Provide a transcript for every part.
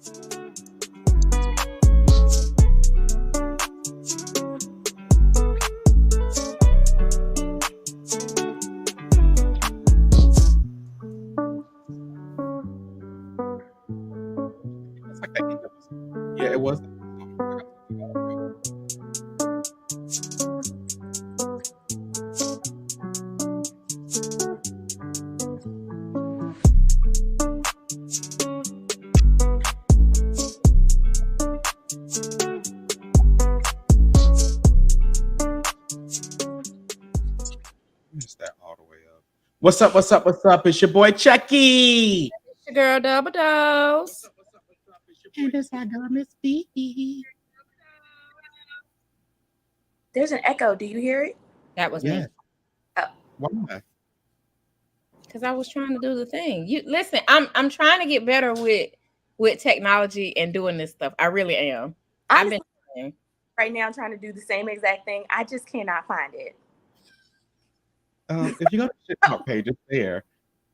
It's like that end episode. Yeah, it was. Missed that all the way up. What's up? What's up? What's up? It's your boy Chucky. It's your girl Double Dose. And it's our girl Miss B. There's an echo. Do you hear it? That was me. Why? Because I was trying to do the thing. You listen, I'm trying to get better with technology and doing this stuff. I really am. I've been right now trying to do the same exact thing. I just cannot find it. If you go to the Shit Talk page, it's there.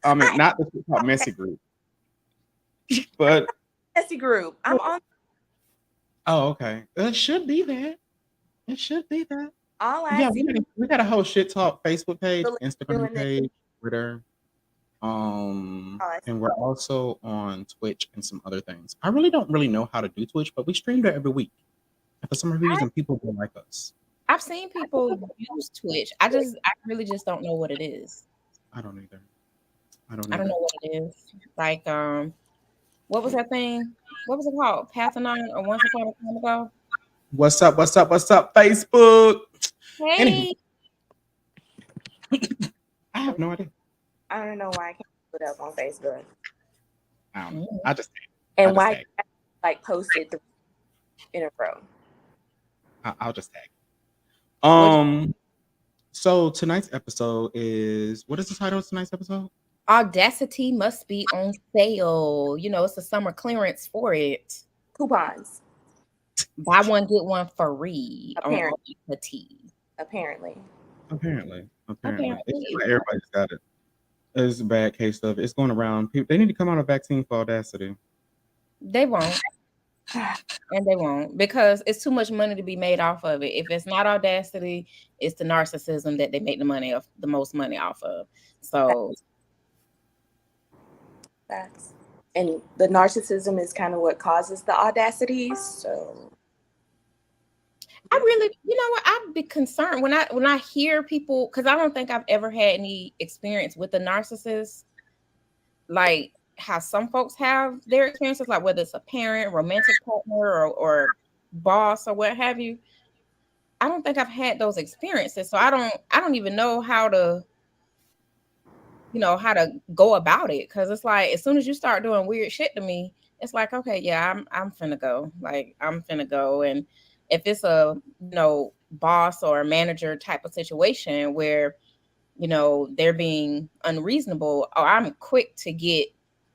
I mean, not the Shit Talk Messy group, but Messy group. I'm on. Oh, okay. It should be there. It should be there. All I see. We got a whole Shit Talk Facebook page, Instagram doing page, Twitter. And we're also on Twitch and some other things. I really don't know how to do Twitch, but we stream there every week. And for some reason, people don't like us. I've seen people use Twitch. I really just don't know what it is. I don't either. I don't know what it is. Like, what was that thing? What was it called? Pathonon or Once Upon a Time Ago? What's up? What's up? What's up, Facebook? Hey. I have no idea. I don't know why I can't put it up on Facebook. I don't know. I just and why like posted in a row. I'll just tag. So tonight's episode is, what is the title of tonight's episode? Audacity must be on sale. You know, it's a summer clearance for it. Coupons. Buy one, get one free. Apparently. Apparently. Everybody's got it. It's a bad case of it. It's going around. People, they need to come out a vaccine for Audacity. They won't. And they won't, because it's too much money to be made off of it. If it's not Audacity, it's the narcissism that they make the most money off of. So facts. And the narcissism is kind of what causes the Audacity. So I really, you know what, I'd be concerned when I hear people, because I don't think I've ever had any experience with a narcissist, like how some folks have their experiences, like whether it's a parent, romantic partner, or boss, or what have you. I don't think I've had those experiences, so I don't even know how to go about it, because it's like as soon as you start doing weird shit to me, it's like, okay, yeah, I'm finna go. Like, I'm finna go. And if it's a boss or a manager type of situation where they're being unreasonable, I'm quick to get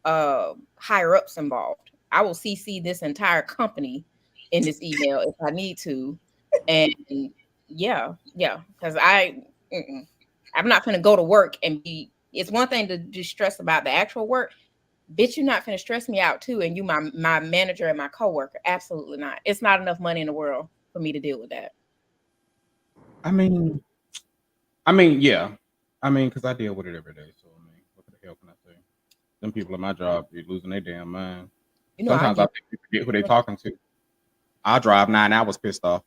higher ups involved. I will CC this entire company in this email if I need to. And yeah, because I'm not gonna go to work and be. It's one thing to just stress about the actual work, bitch. You're not gonna stress me out too, and you my manager and my coworker. Absolutely not. It's not enough money in the world for me to deal with that. I mean, yeah. Because I deal with it every day. So what the hell can I say? Them people at my job be losing their damn mind. Sometimes I think they forget who they're talking to. I drive 9 hours pissed off.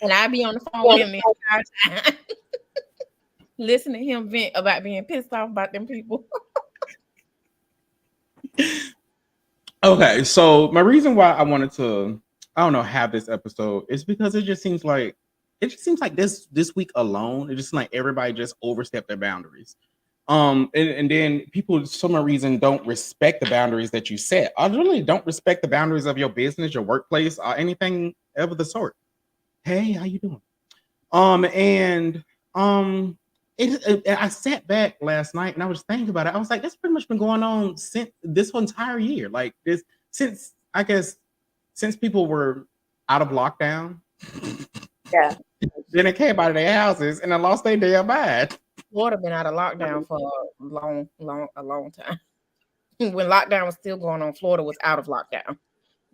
And I be on the phone with him the entire time. Listen to him vent about being pissed off about them people. Okay, so my reason why I wanted to, have this episode is because it just seems like this week alone, it just like everybody just overstepped their boundaries. And then people, for some reason, don't respect the boundaries that you set. I really don't respect the boundaries of your business, your workplace, or anything of the sort. Hey, how you doing? I sat back last night and I was thinking about it. I was like, that's pretty much been going on since this whole entire year. Like this, since people were out of lockdown. Yeah. Then they came out of their houses and they lost their damn mind. Florida been out of lockdown for a long time. When lockdown was still going on, Florida was out of lockdown.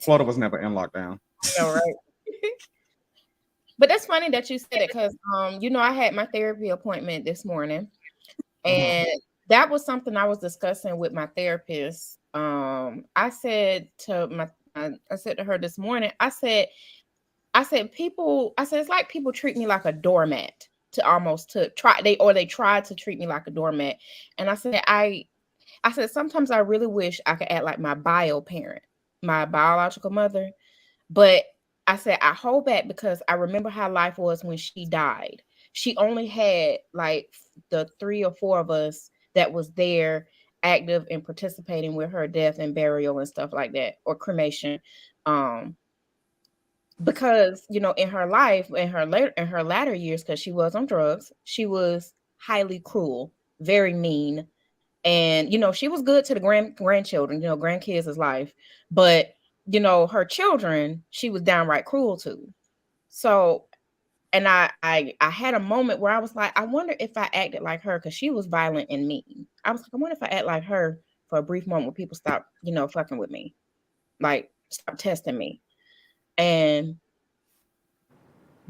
Florida was never in lockdown. I know, right? But that's funny that you said it because, I had my therapy appointment this morning, and that was something I was discussing with my therapist. I said to her this morning, I said it's like people treat me like a doormat they try to treat me like a doormat. And I said sometimes I really wish I could act like my bio parent, my biological mother. But I said I hold back because I remember how life was when she died. She only had like the 3 or 4 of us that was there active and participating with her death and burial and stuff like that, or cremation. Because in her life, in her latter years, because she was on drugs, she was highly cruel, very mean. And she was good to the grandchildren, grandkids is life. But her children, she was downright cruel to. So, and I had a moment where I was like, I wonder if I acted like her, because she was violent and mean. I was like, I wonder if I act like her for a brief moment when people stop fucking with me, like stop testing me. And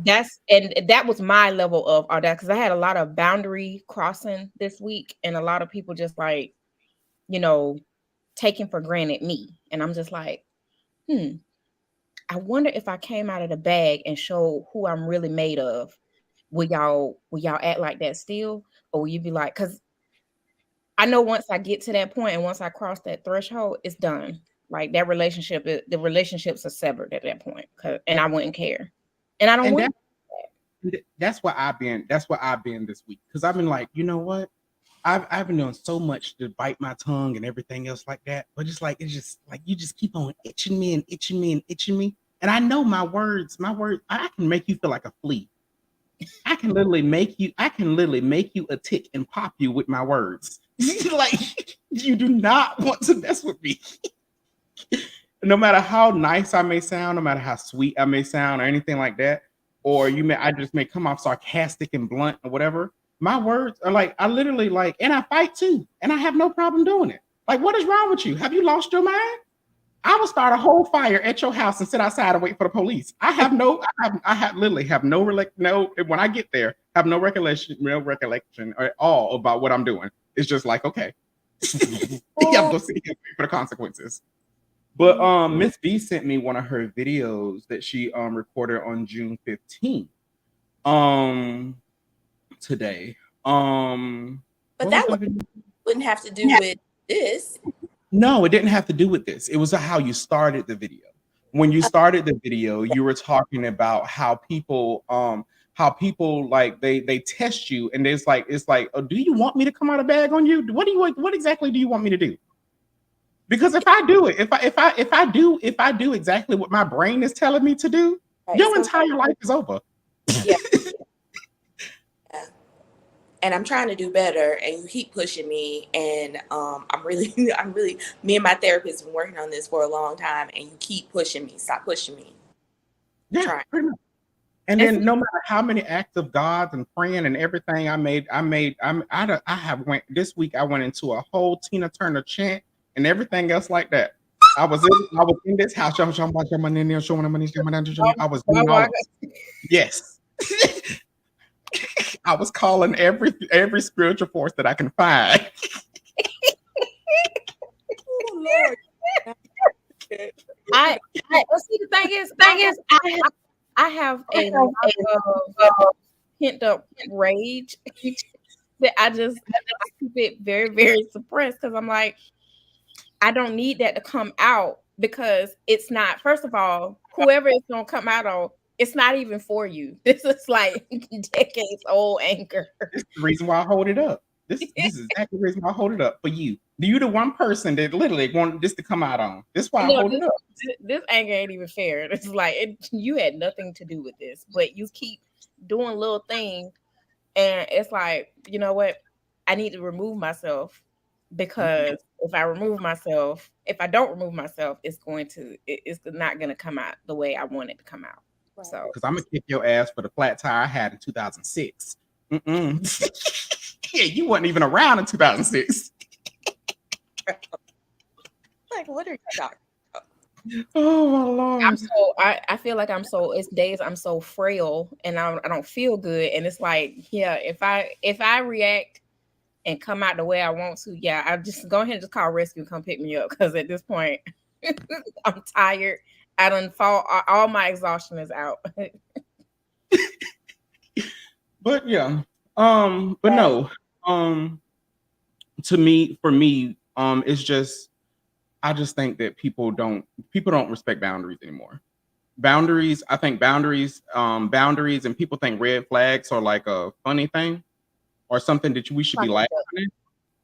that was my level of audacity, because I had a lot of boundary crossing this week, and a lot of people just like taking for granted me. And I'm just like, I wonder if I came out of the bag and showed who I'm really made of, will y'all act like that still? Or will you be like, because I know once I get to that point and once I cross that threshold, it's done. Like that relationship, the relationships are severed at that point, and I wouldn't care. And I don't want that's what I've been this week, because I've been like, you know what, I've been doing so much to bite my tongue and everything else like that, but it's just like you just keep on itching me and itching me and itching me, and I know my words I can make you feel like a flea. I can literally make you a tick and pop you with my words. Like, you do not want to mess with me. No matter how nice I may sound, no matter how sweet I may sound or anything like that, or I just may come off sarcastic and blunt or whatever. My words are like, I literally like, and I fight too, and I have no problem doing it. Like, what is wrong with you? Have you lost your mind? I will start a whole fire at your house and sit outside and wait for the police. I have literally have no when I get there, have no recollection at all about what I'm doing. It's just like, okay. I'm gonna sit here and wait for the consequences. But Miss B sent me one of her videos that she recorded on June 15th. Today. But that wouldn't have to do with this. No, it didn't have to do with this. It was how you started the video. When you started the video, you were talking about how people like they test you, and it's like, oh, do you want me to come out of bag on you? What exactly do you want me to do? Because if I do it, if I do exactly what my brain is telling me to do, right, your entire life is over. Yeah. Yeah. And I'm trying to do better, and you keep pushing me. And I'm really, me and my therapist have been working on this for a long time, and you keep pushing me. Stop pushing me. Yeah, pretty much. And then no matter how many acts of God and praying and everything this week I went into a whole Tina Turner chant and everything else like that. I was in this house. I was doing all of it. Yes. I was calling every spiritual force that I can find. Oh, Lord. See, the thing is, I have a lot of pent up rage that I keep it very, very suppressed, because I'm like, I don't need that to come out, because it's not, first of all, whoever it's going to come out on, it's not even for you. This is like decades old anger. This is the reason why I hold it up. This is exactly the reason why I hold it up for you. You're the one person that literally wanted this to come out on. This is why I hold it up. This anger ain't even fair. It's like you had nothing to do with this, but you keep doing little things, and it's like, you know what? I need to remove myself, because if I don't remove myself, it's not going to come out the way I want it to come out. Right. So, because I'm gonna kick your ass for the flat tire I had in 2006. You weren't even around in 2006. Like, what are you talking? Oh my lord! I feel like it's days I'm so frail and I don't feel good, and it's like, yeah, if I react and come out the way I want to, yeah, I just go ahead and just call rescue and come pick me up, because at this point I'm tired. I done fall. All my exhaustion is out. But yeah, but no, to me, for me, it's just, I just think that people don't respect boundaries anymore. Boundaries, I think boundaries, and people think red flags are like a funny thing or something that we should be laughing at,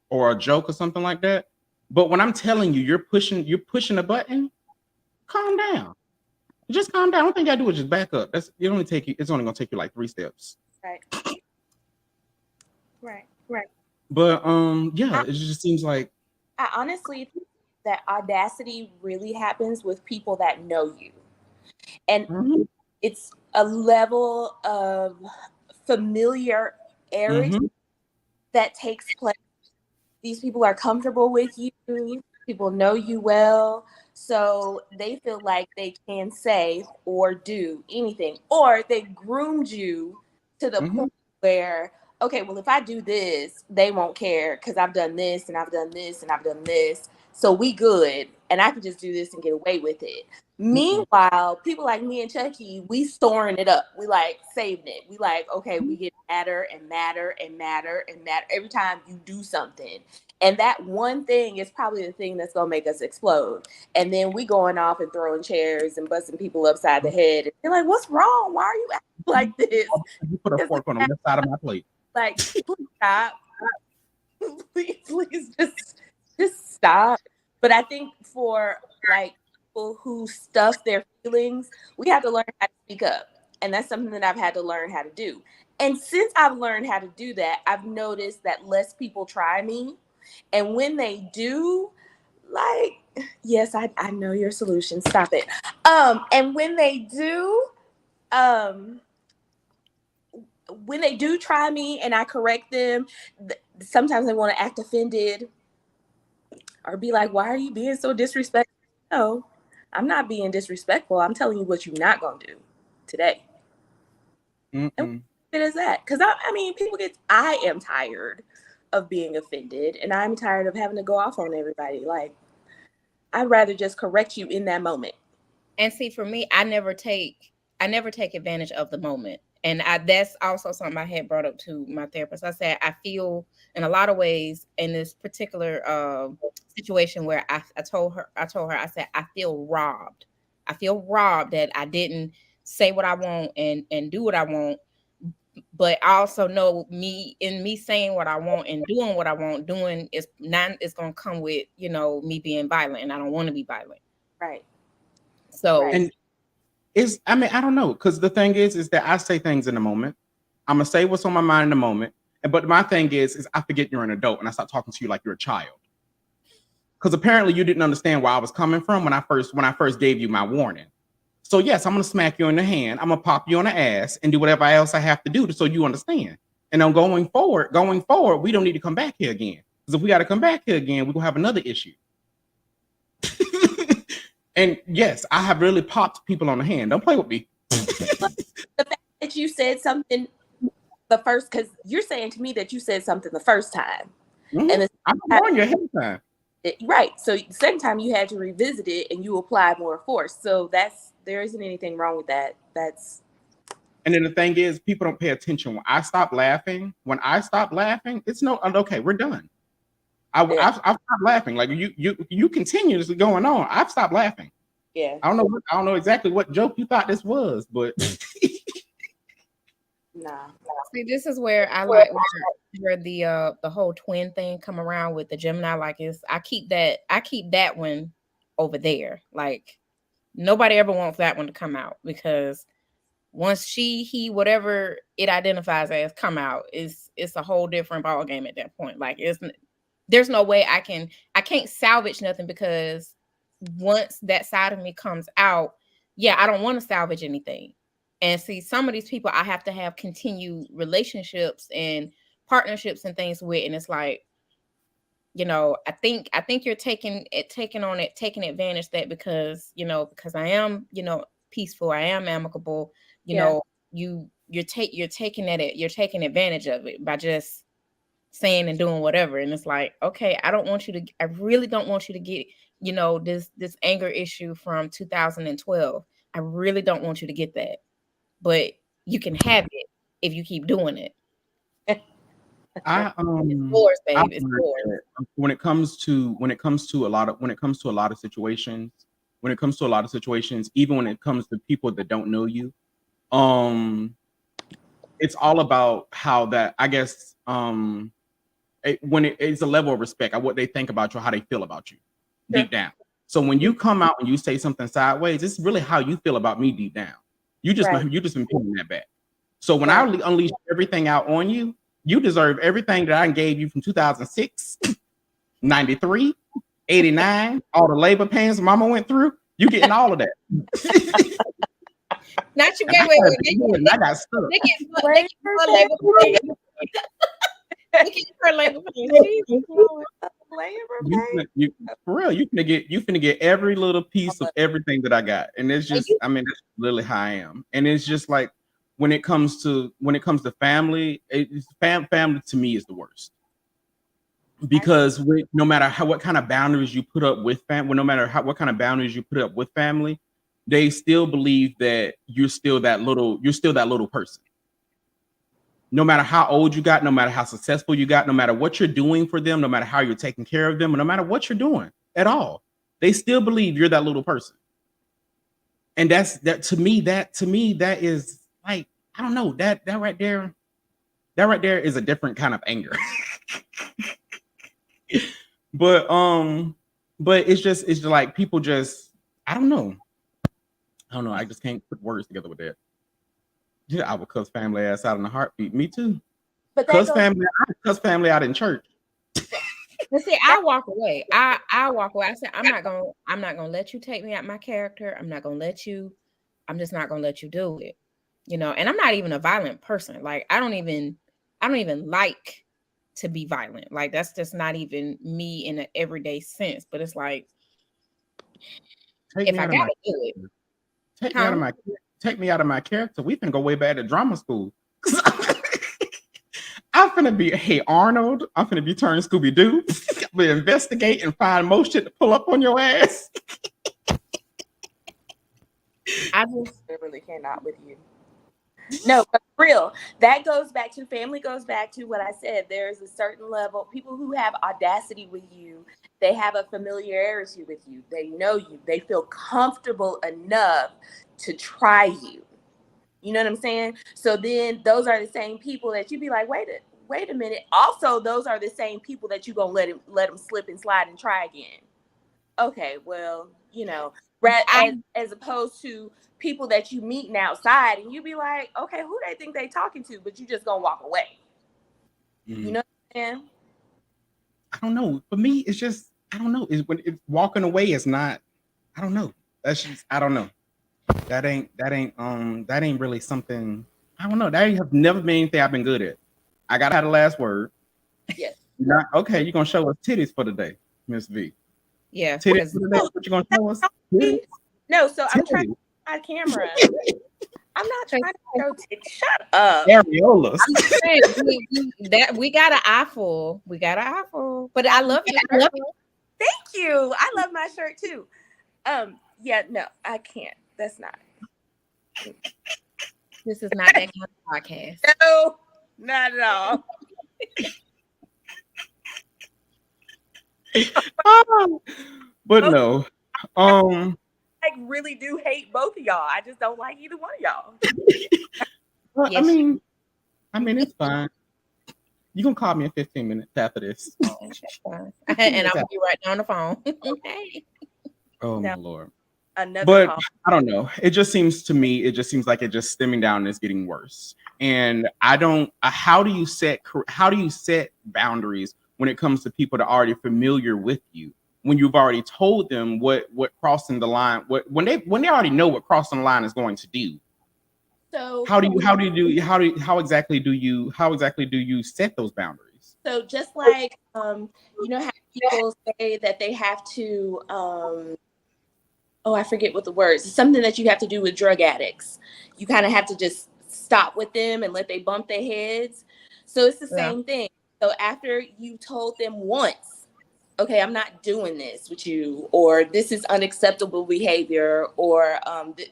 or a joke or something like that. But when I'm telling you, you're pushing a button, calm down. Just calm down. The only thing I do is just back up. It's only gonna take you like 3 steps. Right. But yeah, it just seems like, I honestly think that audacity really happens with people that know you. And it's a level of familiarity that takes place. These people are comfortable with you. People know you well. So they feel like they can say or do anything. Or they groomed you to the point where, okay, well, if I do this, they won't care because I've done this and I've done this and I've done this. So we good. And I can just do this and get away with it. Meanwhile, people like me and Chucky, we storing it up. We like saving it. We like, okay, we get madder and madder and madder and madder every time you do something. And that one thing is probably the thing that's gonna make us explode. And then we going off and throwing chairs and busting people upside the head. And they're like, "What's wrong? Why are you acting like this?" You put a fork on the left side of my plate. Like, please stop. please just stop. But I think for like people who stuff their feelings, we have to learn how to speak up. And that's something that I've had to learn how to do. And since I've learned how to do that, I've noticed that less people try me. And when they do, like, yes, I know your solution. Stop it. And when they do try me and I correct them, sometimes they want to act offended or be like, why are you being so disrespectful? No, I'm not being disrespectful. I'm telling you what you're not going to do today. And it is that. Because, I mean, I am tired of being offended, and I'm tired of having to go off on everybody. Like, I'd rather just correct you in that moment. And see, for me, I never take advantage of the moment. And that's also something I had brought up to my therapist. I said, I feel in a lot of ways in this particular situation where I told her, I said, I feel robbed. I feel robbed that I didn't say what I want and do what I want. But I also know me saying what I want and doing what I want, doing is not, it's going to come with, me being violent, and I don't want to be violent. Right. So, and I don't know, because the thing is that I say things in the moment. I'm gonna say what's on my mind in the moment. But my thing is I forget you're an adult and I start talking to you like you're a child. Because apparently you didn't understand where I was coming from when I first gave you my warning. So yes, I'm gonna smack you in the hand. I'm gonna pop you on the ass and do whatever else I have to do so you understand. And then going forward, we don't need to come back here again. Because if we got to come back here again, we're gonna have another issue. And yes, I have really popped people on the hand. Don't play with me. The fact that you said something the first, because you're saying to me that you said something the first time. And I'm warning you ahead of time. Right. So the second time you had to revisit it and you applied more force. So there isn't anything wrong with that. And then the thing is, people don't pay attention. When I stop laughing, it's okay, we're done. I've stopped laughing. Like you continuously going on. I've stopped laughing. Yeah. I don't know exactly what joke you thought this was, but nah. See, this is where I like where the whole twin thing come around with the Gemini. Like, I keep that one over there. Like, nobody ever wants that one to come out, because once he whatever it identifies as come out, it's a whole different ball game at that point. Like, there's no way I can't salvage nothing, because once that side of me comes out, yeah, I don't want to salvage anything. And see, some of these people, I have to have continued relationships and partnerships and things with, and it's like, I think you're taking advantage of that because because I am peaceful, I am amicable, you're taking advantage of it by just saying and doing whatever. And it's like, okay, I really don't want you to get this anger issue from 2012. I really don't want you to get that, but you can have it if you keep doing it. I It's yours, I babe. It's learned yours. that when it comes to a lot of situations, even when it comes to people that don't know you, it's all about how that, I guess, it's a level of respect at what they think about you, how they feel about you deep down. So when you come out and you say something sideways, it's really how you feel about me deep down. You just been pulling that back. So when I unleash everything out on you, you deserve everything that I gave you from 2006, 93, 89, all the labor pains mama went through. You getting all of that. Not you, I got stuck. They get her labor pains. Her labor pains. For real, you finna get every little piece of everything that I got, and it's just, I mean, that's literally how I am. And it's just like when it comes to family, family to me is the worst, because no matter what kind of boundaries you put up with family, no matter what kind of boundaries you put up with family, they still believe that you're still that little person. No matter how old you got, no matter how successful you got, no matter what you're doing for them, no matter how you're taking care of them, no matter what you're doing at all, they still believe you're that little person. And that to me, that is like, I don't know, that right there is a different kind of anger. But it's just like people just, I don't know. I just can't put words together with that. Yeah, I would cuss family ass out in a heartbeat. Me too. But cuss family out in church. But see, I walk away. I walk away. I say, I'm not gonna let you take me out my character. I'm just not gonna let you do it. And I'm not even a violent person. Like I don't even like to be violent. Like that's just not even me in an everyday sense. But it's like, if I gotta do it, take me out of my character. We can go way back to drama school. I'm finna be, hey Arnold, I'm finna be turned Scooby Doo. We investigate and find more shit to pull up on your ass. I just really cannot with you. No, but for real, that goes back to family, goes back to what I said. There's a certain level, people who have audacity with you, they have a familiarity with you, they know you, they feel comfortable enough to try you. You know what I'm saying? So then those are the same people that you be like, wait a minute. Also, those are the same people that you gonna let them slip and slide and try again. Okay, well, as opposed to people that you meeting outside and you be like, okay, who they think they talking to, but you just gonna walk away. Mm-hmm. You know what I'm saying? I don't know. For me, it's just, I don't know. It's when it's walking away is not, I don't know. That's just, I don't know. That ain't really something. I don't know. That have never been anything I've been good at. I gotta have the last word. Yes. Okay, you're gonna show us titties for the day, Miss V. Yeah. Titties for the day. What you gonna show us? No, so I'm trying to my camera. I'm not trying to show titties. Shut up. Areolas. We got an eye full. But I love you. Thank you. I love my shirt too. Yeah, no, I can't. That's not. This is not that kind of podcast. No, not at all. But no. I really do hate both of y'all. I just don't like either one of y'all. Well, yes. I mean, it's fine. You gonna call me in 15 minutes after this. And I'll be right down the phone. Okay. Oh my Lord. Another call. I don't know. It just seems like it's just stemming down and it's getting worse. And I don't. How do you set boundaries when it comes to people that are already familiar with you? When you've already told them what crossing the line, when they already know what crossing the line is going to do. So how exactly do you set those boundaries? so just like you know how people say that they have to oh, I forget what the words. It's something that you have to do with drug addicts. You kind of have to just stop with them and let they bump their heads. So it's the Yeah. same thing. So after you told them once, okay, I'm not doing this with you, or this is unacceptable behavior, or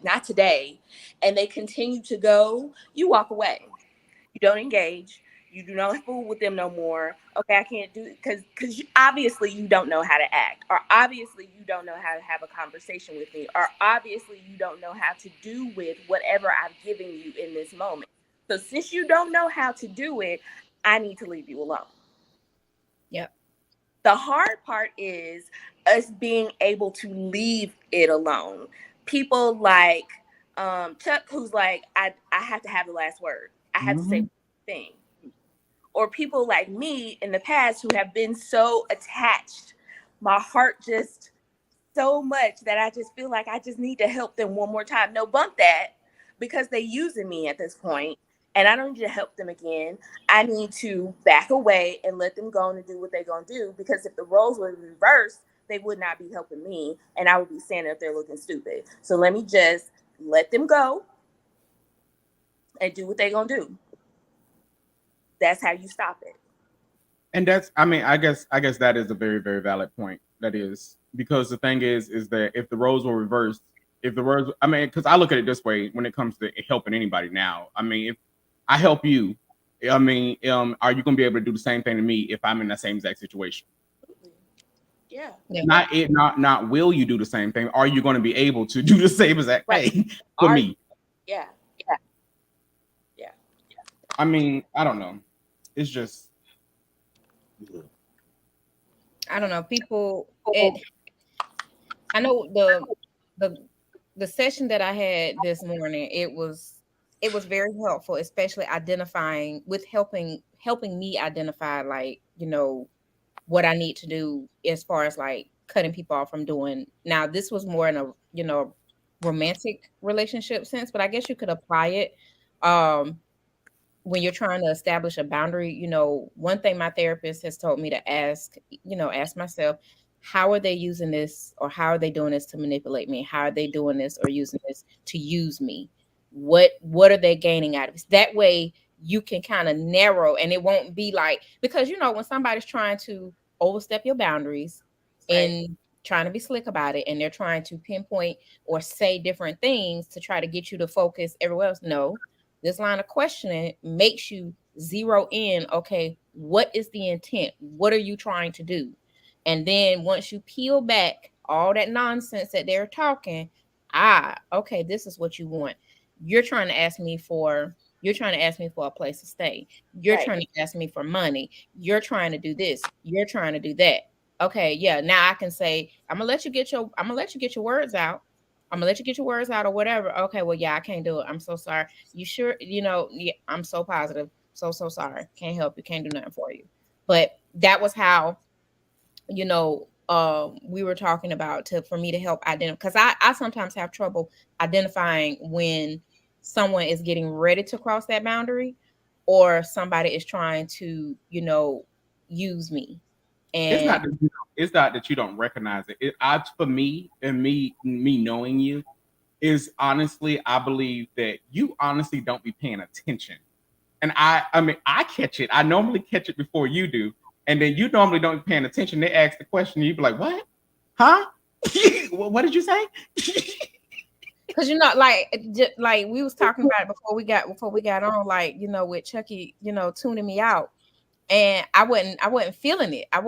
not today, and they continue to go, you walk away. You don't engage. You do not fool with them no more. Okay, I can't do it because obviously you don't know how to act, or obviously you don't know how to have a conversation with me, or obviously you don't know how to do with whatever I've given you in this moment. So since you don't know how to do it, I need to leave you alone. Yep. The hard part is us being able to leave it alone. People like Chuck, who's like, I have to have the last word. I have to say Mhm. one thing. Or people like me in the past who have been so attached, my heart just so much that I just feel like I just need to help them one more time. No, bump that, because they using me at this point, and I don't need to help them again. I need to back away and let them go and do what they're gonna do. Because if the roles were reversed, they would not be helping me, and I would be standing up there looking stupid. So let me just let them go and do what they're gonna do. That's how you stop it. And that's, I mean, I guess that is a very, very valid point. That is, because the thing is that if the roles were reversed, if the roles, I mean, because I look at it this way when it comes to helping anybody now. I mean, if I help you, I mean, are you gonna be able to do the same thing to me if I'm in that same exact situation? Yeah. Yeah. Not will you do the same thing? Are you going to be able to do the same exact Right. thing for Are me? yeah. Yeah. I mean, I don't know. It's just I don't know. People. It. I know the the session that I had this morning. It was very helpful, especially identifying with helping me identify, like, what I need to do as far as like cutting people off from doing. Now, this was more in a, romantic relationship sense, but I guess you could apply it um when you're trying to establish a boundary. One thing my therapist has told me to ask myself, how are they using this, or how are they doing this to manipulate me? How are they doing this or using this to use me? What are they gaining out of this? That way you can kind of narrow, and it won't be like, because when somebody's trying to overstep your boundaries Right. and trying to be slick about it, and they're trying to pinpoint or say different things to try to get you to focus everywhere else. No, this line of questioning makes you zero in. Okay, what is the intent? What are you trying to do? And then once you peel back all that nonsense that they're talking, okay, this is what you want. You're trying to ask me for you're trying to ask me for a place to stay. You're Right. trying to ask me for money. You're trying to do this. You're trying to do that. Okay, yeah. Now I can say, I'm gonna let you get your words out. I'm gonna let you get your words out or whatever. Okay, well, yeah, I can't do it. I'm so sorry. You sure? Yeah, I'm so positive. So sorry. Can't help you. Can't do nothing for you. But that was how, we were talking about, to for me to help identify, because I sometimes have trouble identifying when someone is getting ready to cross that boundary, or somebody is trying to, use me. it's And not that it's not that you don't recognize it. For me and me knowing you is honestly, I believe that you honestly don't be paying attention. And I mean, I catch it. I normally catch it before you do, and then you normally don't be paying attention. They ask the question, and you be like, "What? Huh? What did you say?" because like we was talking about it before we got on, like, with Chucky, tuning me out, and I wasn't feeling it. I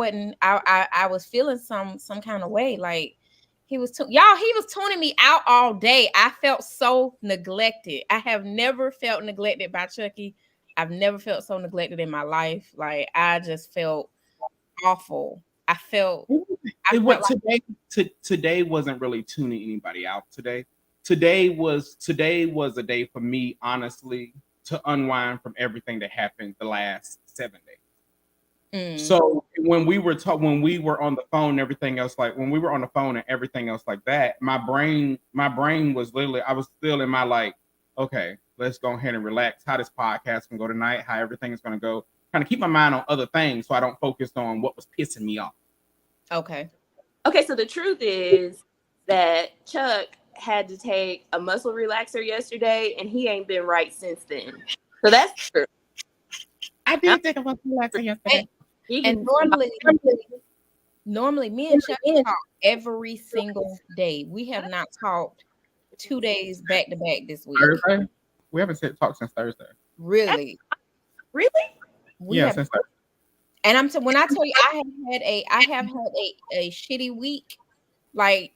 was feeling some kind of way, like he was tuning me out all day. I felt so neglected. I have never felt neglected by Chucky. I've never felt so neglected in my life. Like, I just felt awful. I It felt what like, today wasn't really tuning anybody out. Today was a day for me, honestly, to unwind from everything that happened the last 7 days. mm, So when we were on the phone and everything else, like when we were on the phone and everything else like that, my brain was literally, I was still in my like, okay, let's go ahead and relax. How this podcast can go tonight, how everything is going to go. Kind of keep my mind on other things so I don't focus on what was pissing me off. Okay. Okay, so the truth is that Chuck had to take a muscle relaxer yesterday, and he ain't been right since then. So that's true. I did take a muscle relaxer yesterday. And normally me and Chuck talk every single day. We have not talked 2 days back to back this week. Thursday? We haven't talked since Thursday. Really? Yeah, since Thursday. And when I tell you I have had a shitty week, like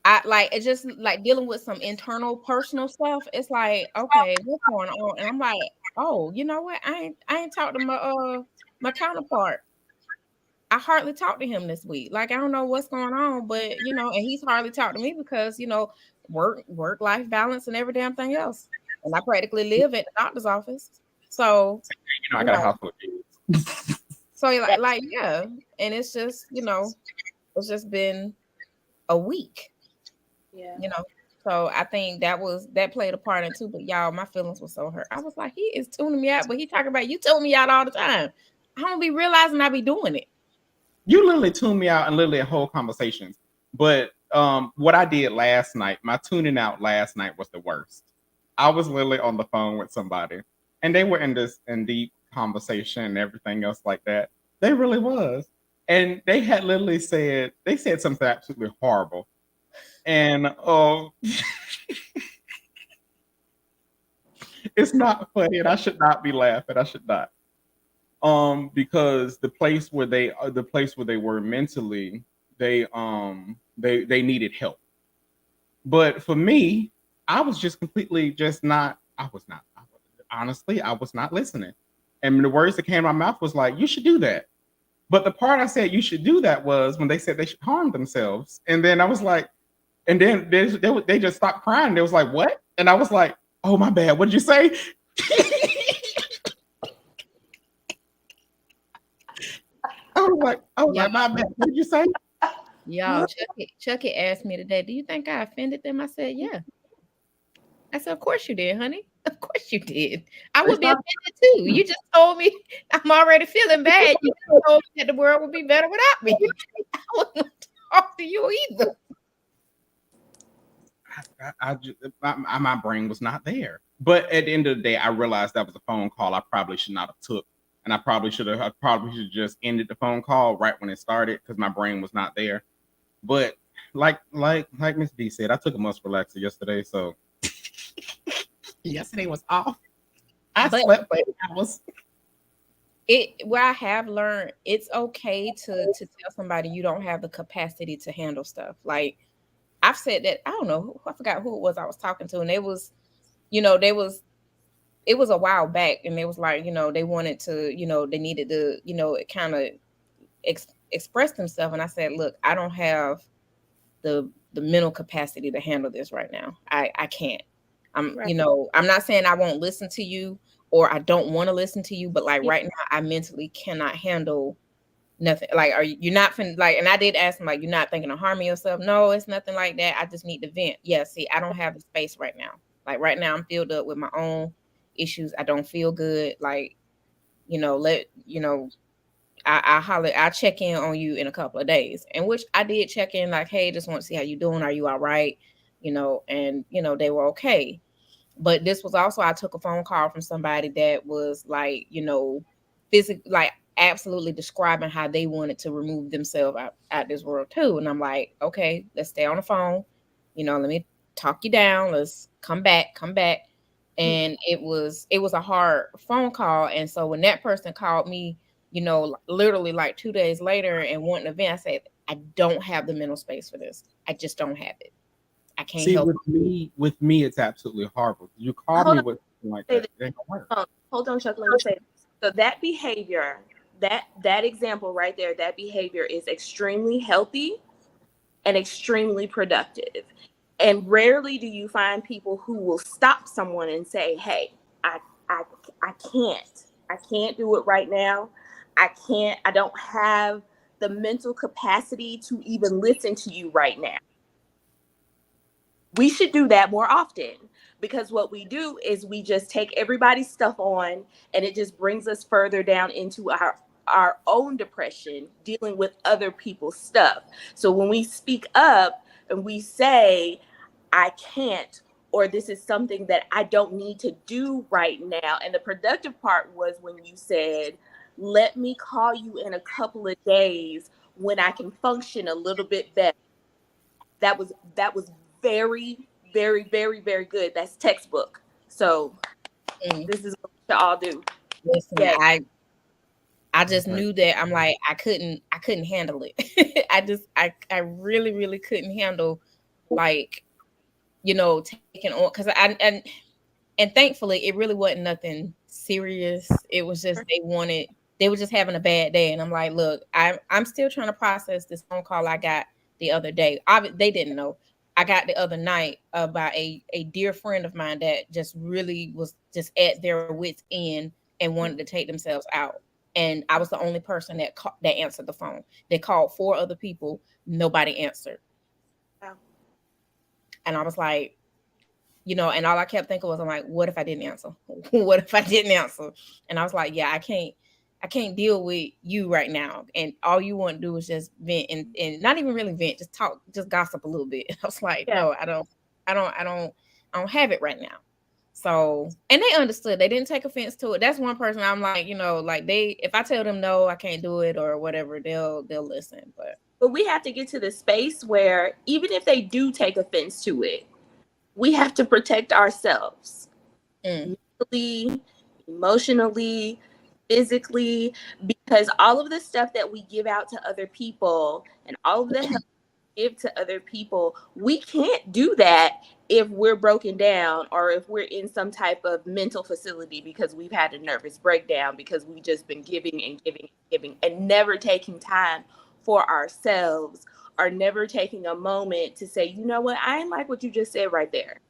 it's just like dealing with some internal personal stuff. It's like, okay, what's going on? And I'm like, oh, you know what? I ain't talked to my counterpart. I hardly talked to him this week. Like, I don't know what's going on, but and he's hardly talked to me because work life balance and every damn thing else. And I practically live at the doctor's office. So I got a house full of kids. So yeah. And it's just, it's just been a week. Yeah. So I think that played a part in too. But y'all, my feelings were so hurt. I was like, he is tuning me out, but he talking about you tune me out all the time. I don't be realizing I be doing it. You literally tune me out and literally whole conversations. But what I did last night, my tuning out last night was the worst. I was literally on the phone with somebody, and they were in deep conversation and everything else like that. They really was, and they had literally said something absolutely horrible, and it's not funny, and I should not be laughing. I should not. Because the place where they were mentally, they needed help. But for me, I was just completely just not. Honestly, I was not listening. And the words that came out of my mouth was like, "You should do that." But the part I said you should do that was when they said they should harm themselves, and then I was like, and then they just stopped crying. They was like, "What?" And I was like, "Oh my bad. What did you say?" I was like, my bad. What did you say? Y'all, Chucky asked me today, do you think I offended them? I said, yeah. I said, of course you did, honey. Of course you did. I would be offended too. You just told me I'm already feeling bad. You just told me that the world would be better without me. I wouldn't talk to you either. My brain was not there. But at the end of the day, I realized that was a phone call I probably should not have took. And I probably should just ended the phone call right when it started because my brain was not there. But like Miss D said, I took a muscle relaxer yesterday, so yesterday was off. I slept for 8 hours. Where I have learned it's okay to tell somebody you don't have the capacity to handle stuff. Like I've said that, I don't know, I forgot who it was I was talking to, and it was a while back, and they was like, they wanted to, they needed to, kind of express themselves. And I said, look, I don't have the mental capacity to handle this right now. I can't. I'm not saying I won't listen to you or I don't want to listen to you, but like right now I mentally cannot handle nothing. Like, you're not finna, like, and I did ask him, like, you're not thinking of harming yourself? No, it's nothing like that. I just need to vent. Yeah, see, I don't have the space right now. Like right now I'm filled up with my own issues. I don't feel good. Like, I'll check in on you in a couple of days. And which I did check in, like, hey, just want to see how you doing. Are you all right? And they were okay. But this was also, I took a phone call from somebody that was like, physically, like absolutely describing how they wanted to remove themselves out this world too. And I'm like, okay, let's stay on the phone. Let me talk you down. Let's come back. And it was a hard phone call. And so when that person called me, literally like 2 days later and wanting an event, I said, I don't have the mental space for this. I just don't have it. I can't help it. With me, it's absolutely horrible. You call me with something like that. It ain't gonna work. Hold on, Chuck. Let me say this. So that behavior, that example right there, that behavior is extremely healthy and extremely productive. And rarely do you find people who will stop someone and say, hey, I can't do it right now. I don't have the mental capacity to even listen to you right now. We should do that more often, because what we do is we just take everybody's stuff on, and it just brings us further down into our own depression, dealing with other people's stuff. So when we speak up and we say, I can't, or this is something that I don't need to do right now. And the productive part was when you said, let me call you in a couple of days when I can function a little bit better. That was very, very, very, very good. That's textbook. So this is what we should all do. Listen, Yes. I just knew that I'm like, I couldn't handle it. I really, really couldn't handle, like, taking on, because and thankfully it really wasn't nothing serious. It was just they were just having a bad day, and I'm like, look, I'm still trying to process this phone call I got the other day. They didn't know. I got the other night about a dear friend of mine that just really was just at their wits end and wanted to take themselves out. And I was the only person that answered the phone. They called 4 other people, nobody answered. Wow. And I was like, and all I kept thinking was, I'm like, what if I didn't answer? What if I didn't answer? And I was like, yeah, I can't deal with you right now. And all you want to do is just vent and not even really vent, just talk, just gossip a little bit. I was like, no, I don't have it right now. So, and they understood. They didn't take offense to it. That's one person I'm like, like if I tell them no, I can't do it or whatever, they'll listen. But we have to get to the space where even if they do take offense to it, we have to protect ourselves mentally, emotionally, physically, because all of the stuff that we give out to other people and all of the help we give to other people, we can't do that if we're broken down or if we're in some type of mental facility because we've had a nervous breakdown, because we've just been giving and giving and giving and never taking time for ourselves, or never taking a moment to say, you know what, I ain't like what you just said right there.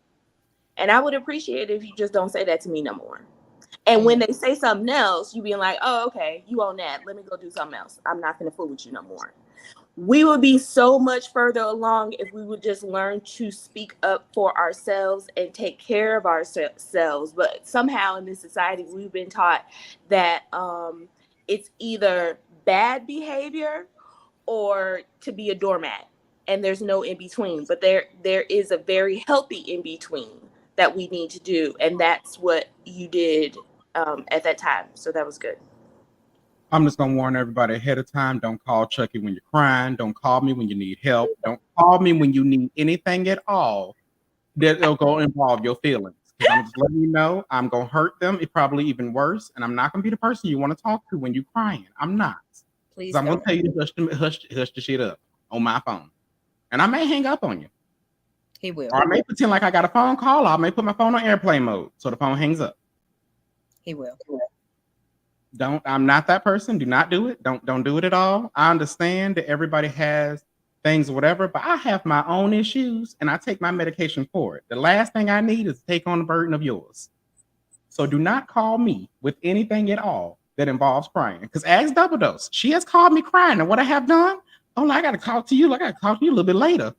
And I would appreciate it if you just don't say that to me no more. And when they say something else, you being like, oh, okay, you own that. Let me go do something else. I'm not going to fool with you no more. We would be so much further along if we would just learn to speak up for ourselves and take care of ourselves. But somehow in this society, we've been taught that it's either bad behavior or to be a doormat, and there's no in between. But there is a very healthy in between that we need to do, and that's what you did at that time. So that was good. I'm just gonna warn everybody ahead of time. Don't call Chucky when you're crying. Don't call me when you need help. Don't call me when you need anything at all that'll go involve your feelings. Because I'm just letting you know I'm gonna hurt them. It's probably even worse, and I'm not gonna be the person you want to talk to when you're crying. I'm not. Please I'm gonna tell you to hush the shit up on my phone, and I may hang up on you. He will. Or I may pretend like I got a phone call. Or I may put my phone on airplane mode so the phone hangs up. He will. I'm not that person. Do not do it. Don't do it at all. I understand that everybody has things or whatever, but I have my own issues and I take my medication for it. The last thing I need is to take on the burden of yours. So do not call me with anything at all that involves crying. Because ask Double Dose. She has called me crying, and what I have done, I gotta talk to you. I gotta talk to you a little bit later.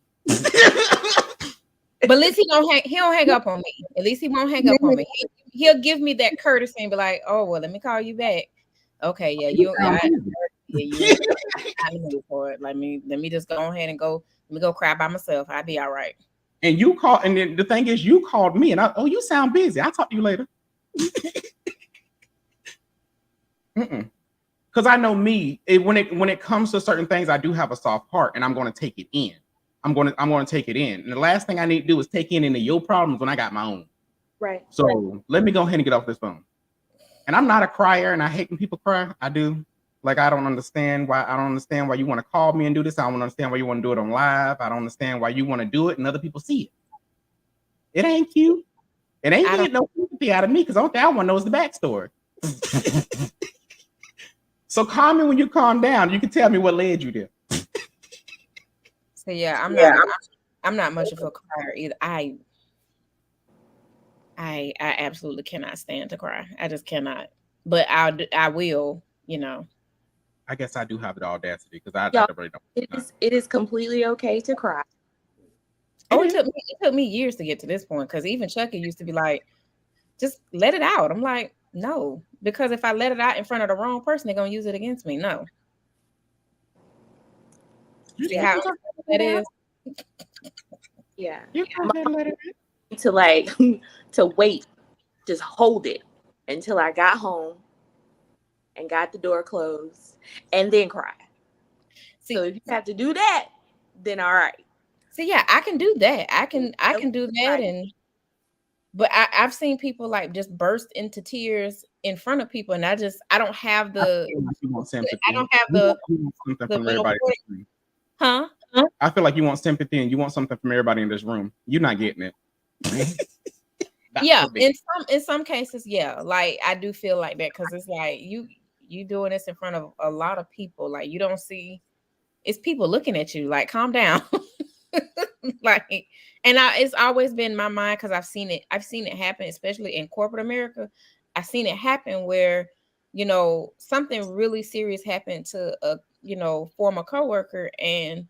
But at least he don't hang up on me. At least he won't hang up on me. He'll give me that courtesy and be like, "Oh well, let me call you back." Okay, yeah, you for it. Let me just go ahead and go. Let me go cry by myself. I'll be all right. And you call, and then the thing is, you called me, and you sound busy. I'll talk to you later. Because I know me. When it comes to certain things, I do have a soft heart, and I'm going to take it in. I'm going to take it in. And the last thing I need to do is take in any of your problems when I got my own. Right. So let me go ahead and get off this phone. And I'm not a crier, and I hate when people cry. I do. Like, I don't understand why you want to call me and do this. I don't understand why you want to do it on live. I don't understand why you want to do it and other people see it. It ain't cute. It ain't getting no sympathy out of me because the only thing I want to know is the backstory. So call me when you calm down. You can tell me what led you there. So yeah, I'm not much of a crier either. I absolutely cannot stand to cry. I just cannot. But I will, I guess I do have the audacity because I really don't. It is completely okay to cry. Oh, it took me years to get to this point because even Chucky used to be like, just let it out. I'm like, no, because if I let it out in front of the wrong person, they're gonna use it against me. No. See Yeah. how that is? Yeah. You go ahead and let it. To like to wait, just hold it until I got home and got the door closed and then cry. So if you have to do that, then all right. See, yeah, I can do that. I can do that, but I've seen people like just burst into tears in front of people, and I don't have the I feel like you want sympathy. I don't have You want something the from mental everybody. huh? I feel like you want sympathy and you want something from everybody in this room. You're not getting it. Yeah, in some cases, yeah. Like I do feel like that because it's like you doing this in front of a lot of people. Like you don't see it's people looking at you. Like calm down. Like, and it's always been my mind because I've seen it happen, especially in corporate America. I've seen it happen where something really serious happened to a former coworker, and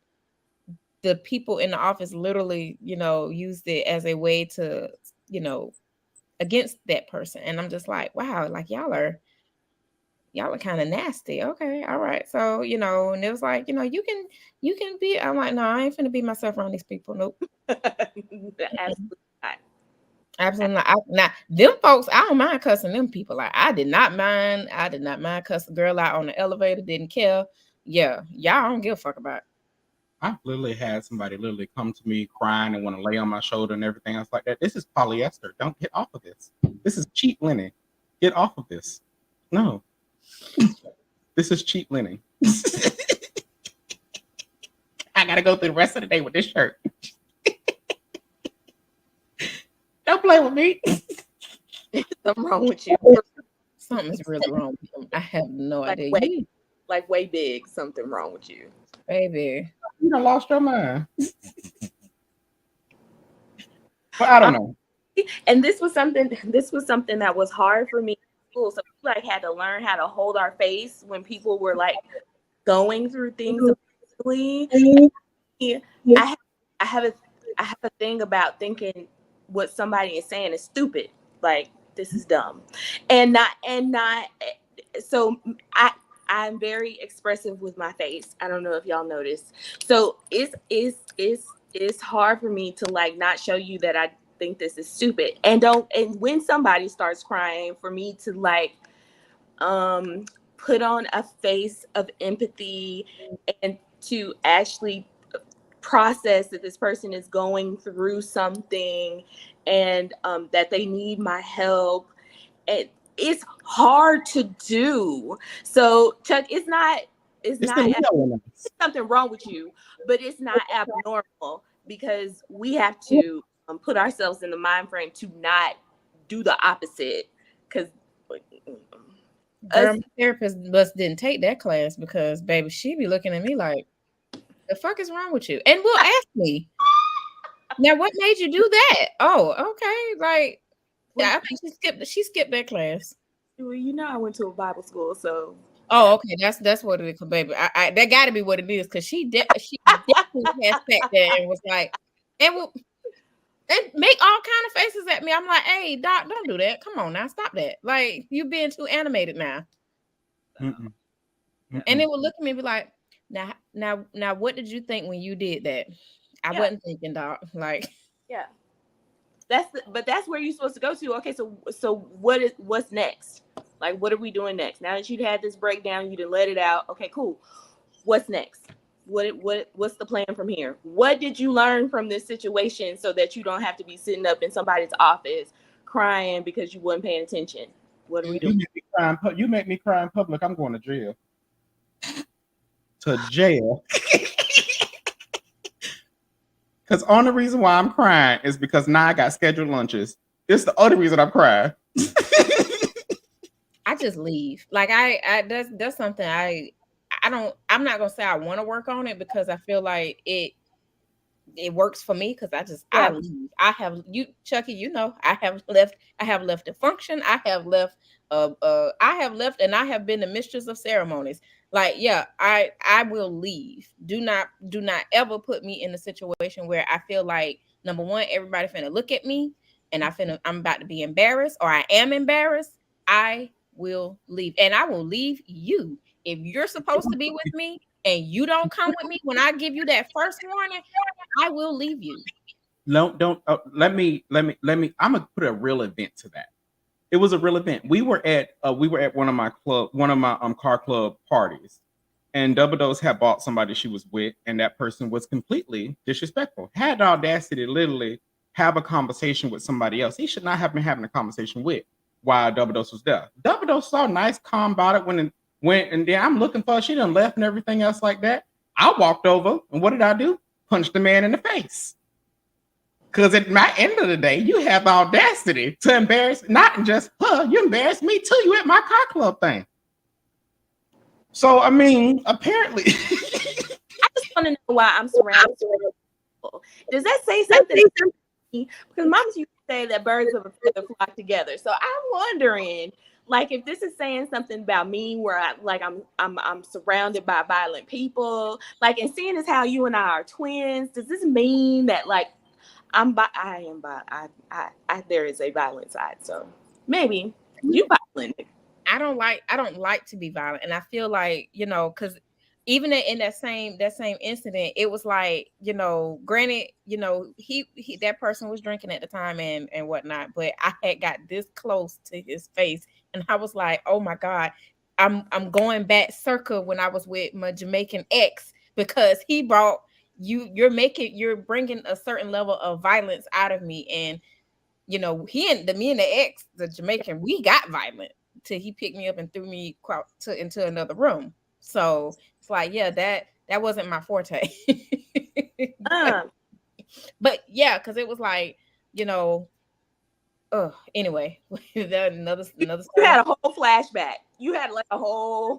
the people in the office literally used it as a way to you know against that person. And I'm just like, wow, like y'all are kind of nasty. Okay, all right. So, and it was like, you can be. I'm like, no, I ain't finna be myself around these people. Nope. Absolutely not. Absolutely not. Now, them folks, I don't mind cussing them people. Like, I did not mind cussing a girl out on the elevator. Didn't care. Yeah, y'all don't give a fuck about it. I've literally had somebody literally come to me crying and want to lay on my shoulder and everything else like that. This is polyester. Don't get off of this. This is cheap linen. Get off of this. No. This is cheap linen. I gotta go through the rest of the day with this shirt. Don't play with me. Something wrong with you. Something's really wrong with them. I have no idea. Way big. Something wrong with you. Baby. You done lost your mind. But I don't know. And this was something that was hard for me in school. So we like had to learn how to hold our face when people were like going through things emotionally. I have a thing about thinking what somebody is saying is stupid. Like this is dumb. And not so I'm very expressive with my face. I don't know if y'all noticed. So it's hard for me to like not show you that I think this is stupid. And when somebody starts crying, for me to like put on a face of empathy and to actually process that this person is going through something and that they need my help. It's hard to do. So Chuck, it's not something wrong with you, but it's not abnormal because we have to put ourselves in the mind frame to not do the opposite. Because Girl, my therapist didn't take that class because baby, she be looking at me like, the fuck is wrong with you? And will ask me, now what made you do that? Oh, okay. Like I think she skipped that class. Well, I went to a Bible school, so. Oh, okay. That's what it is, baby. I that got to be what it is because she definitely has sat there and was like, and make all kind of faces at me. I'm like, hey, doc, don't do that. Come on now, stop that. Like you being too animated now. Mm-mm. Mm-mm. And it would look at me and be like, now, what did you think when you did that? I wasn't thinking, doc. Like, yeah, but that's where you're supposed to go to. Okay, so what's next? Like, what are we doing next? Now that you've had this breakdown, you didn't let it out. Okay, cool. What's next? What's the plan from here? What did you learn from this situation so that you don't have to be sitting up in somebody's office crying because you wasn't paying attention? What are we doing? You make me cry in public. I'm going to jail. To jail. Because only reason why I'm crying is because now I got scheduled lunches. It's the other reason I'm crying. I just leave. Like I that's something I'm not gonna say I want to work on it because I feel like it works for me because I leave. I have Chucky, I have left the function. I have left and I have been the mistress of ceremonies. Like, yeah, I will leave. Do not ever put me in a situation where I feel like, number one, everybody finna look at me and I'm about to be embarrassed, or I am embarrassed. I will leave. And I will leave you. If you're supposed to be with me and you don't come with me when I give you that first warning, I will leave you. Don't let me. I'm gonna put a real event to that. It was a real event. We were at one of my car club parties, and Double Dose had bought somebody she was with, and that person was completely disrespectful. Had the audacity to literally have a conversation with somebody else he should not have been having a conversation with while Double Dose was there. Double Dose saw nice, calm about it went, and then I'm looking for her. She done left and everything else like that. I walked over, and what did I do? Punched the man in the face. Because at my end of the day, you have the audacity to embarrass not just her, you embarrass me too. You at my car club thing. So I mean, apparently, I just want to know why I'm surrounded with people. Does that say something? Because moms used to say that birds of a feather flock together. So I'm wondering, like, if this is saying something about me, where I'm surrounded by violent people, like, and seeing as how you and I are twins, does this mean that, like, there is a violent side? So maybe you violent. I don't like to be violent, and I feel like, because even in that same incident, it was like, granted, he that person was drinking at the time and whatnot, but I had got this close to his face, and I was like, oh my God, I'm going back circa when I was with my Jamaican ex, because he brought you're bringing a certain level of violence out of me, and me and the ex, the Jamaican, we got violent till he picked me up and threw me into another room. So it's like, yeah, that wasn't my forte. But yeah, because it was like, anyway, another You had a whole flashback. You had like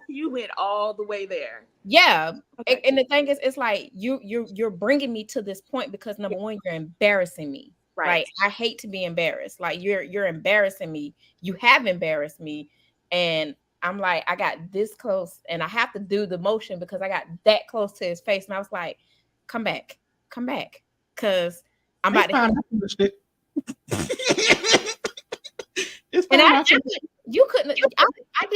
you went all the way there. Yeah. Okay. And the thing is, it's like you're bringing me to this point because, number one, you're embarrassing me. Right. Like, I hate to be embarrassed. Like, you're embarrassing me. You have embarrassed me. And I'm like, I got this close, and I have to do the motion because I got that close to his face. And I was like, come back. Because I'm about to. You couldn't. I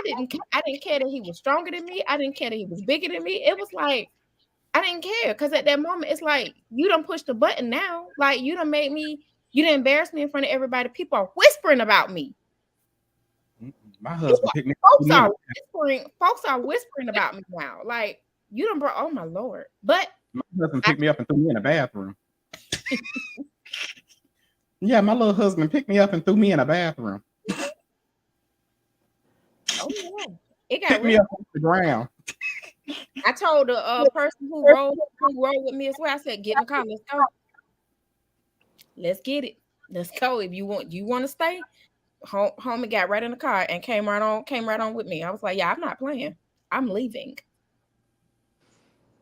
didn't care that he was stronger than me. I didn't care that he was bigger than me. It was like, I didn't care, because at that moment, it's like, you done pushed the button now. Like, you done embarrass me in front of everybody. People are whispering about me. My husband picked me up. Folks are whispering about me now. Like, you done oh my Lord. But my husband picked me up and threw me in the bathroom. Yeah, my little husband picked me up and threw me in a bathroom. Oh yeah, it got picked me up off the ground. I told the person who rode with me as well. I said, "Get in the car, let's go. Let's get it. Let's go. If you want to stay." Homie got right in the car and came right on with me. I was like, "Yeah, I'm not playing. I'm leaving."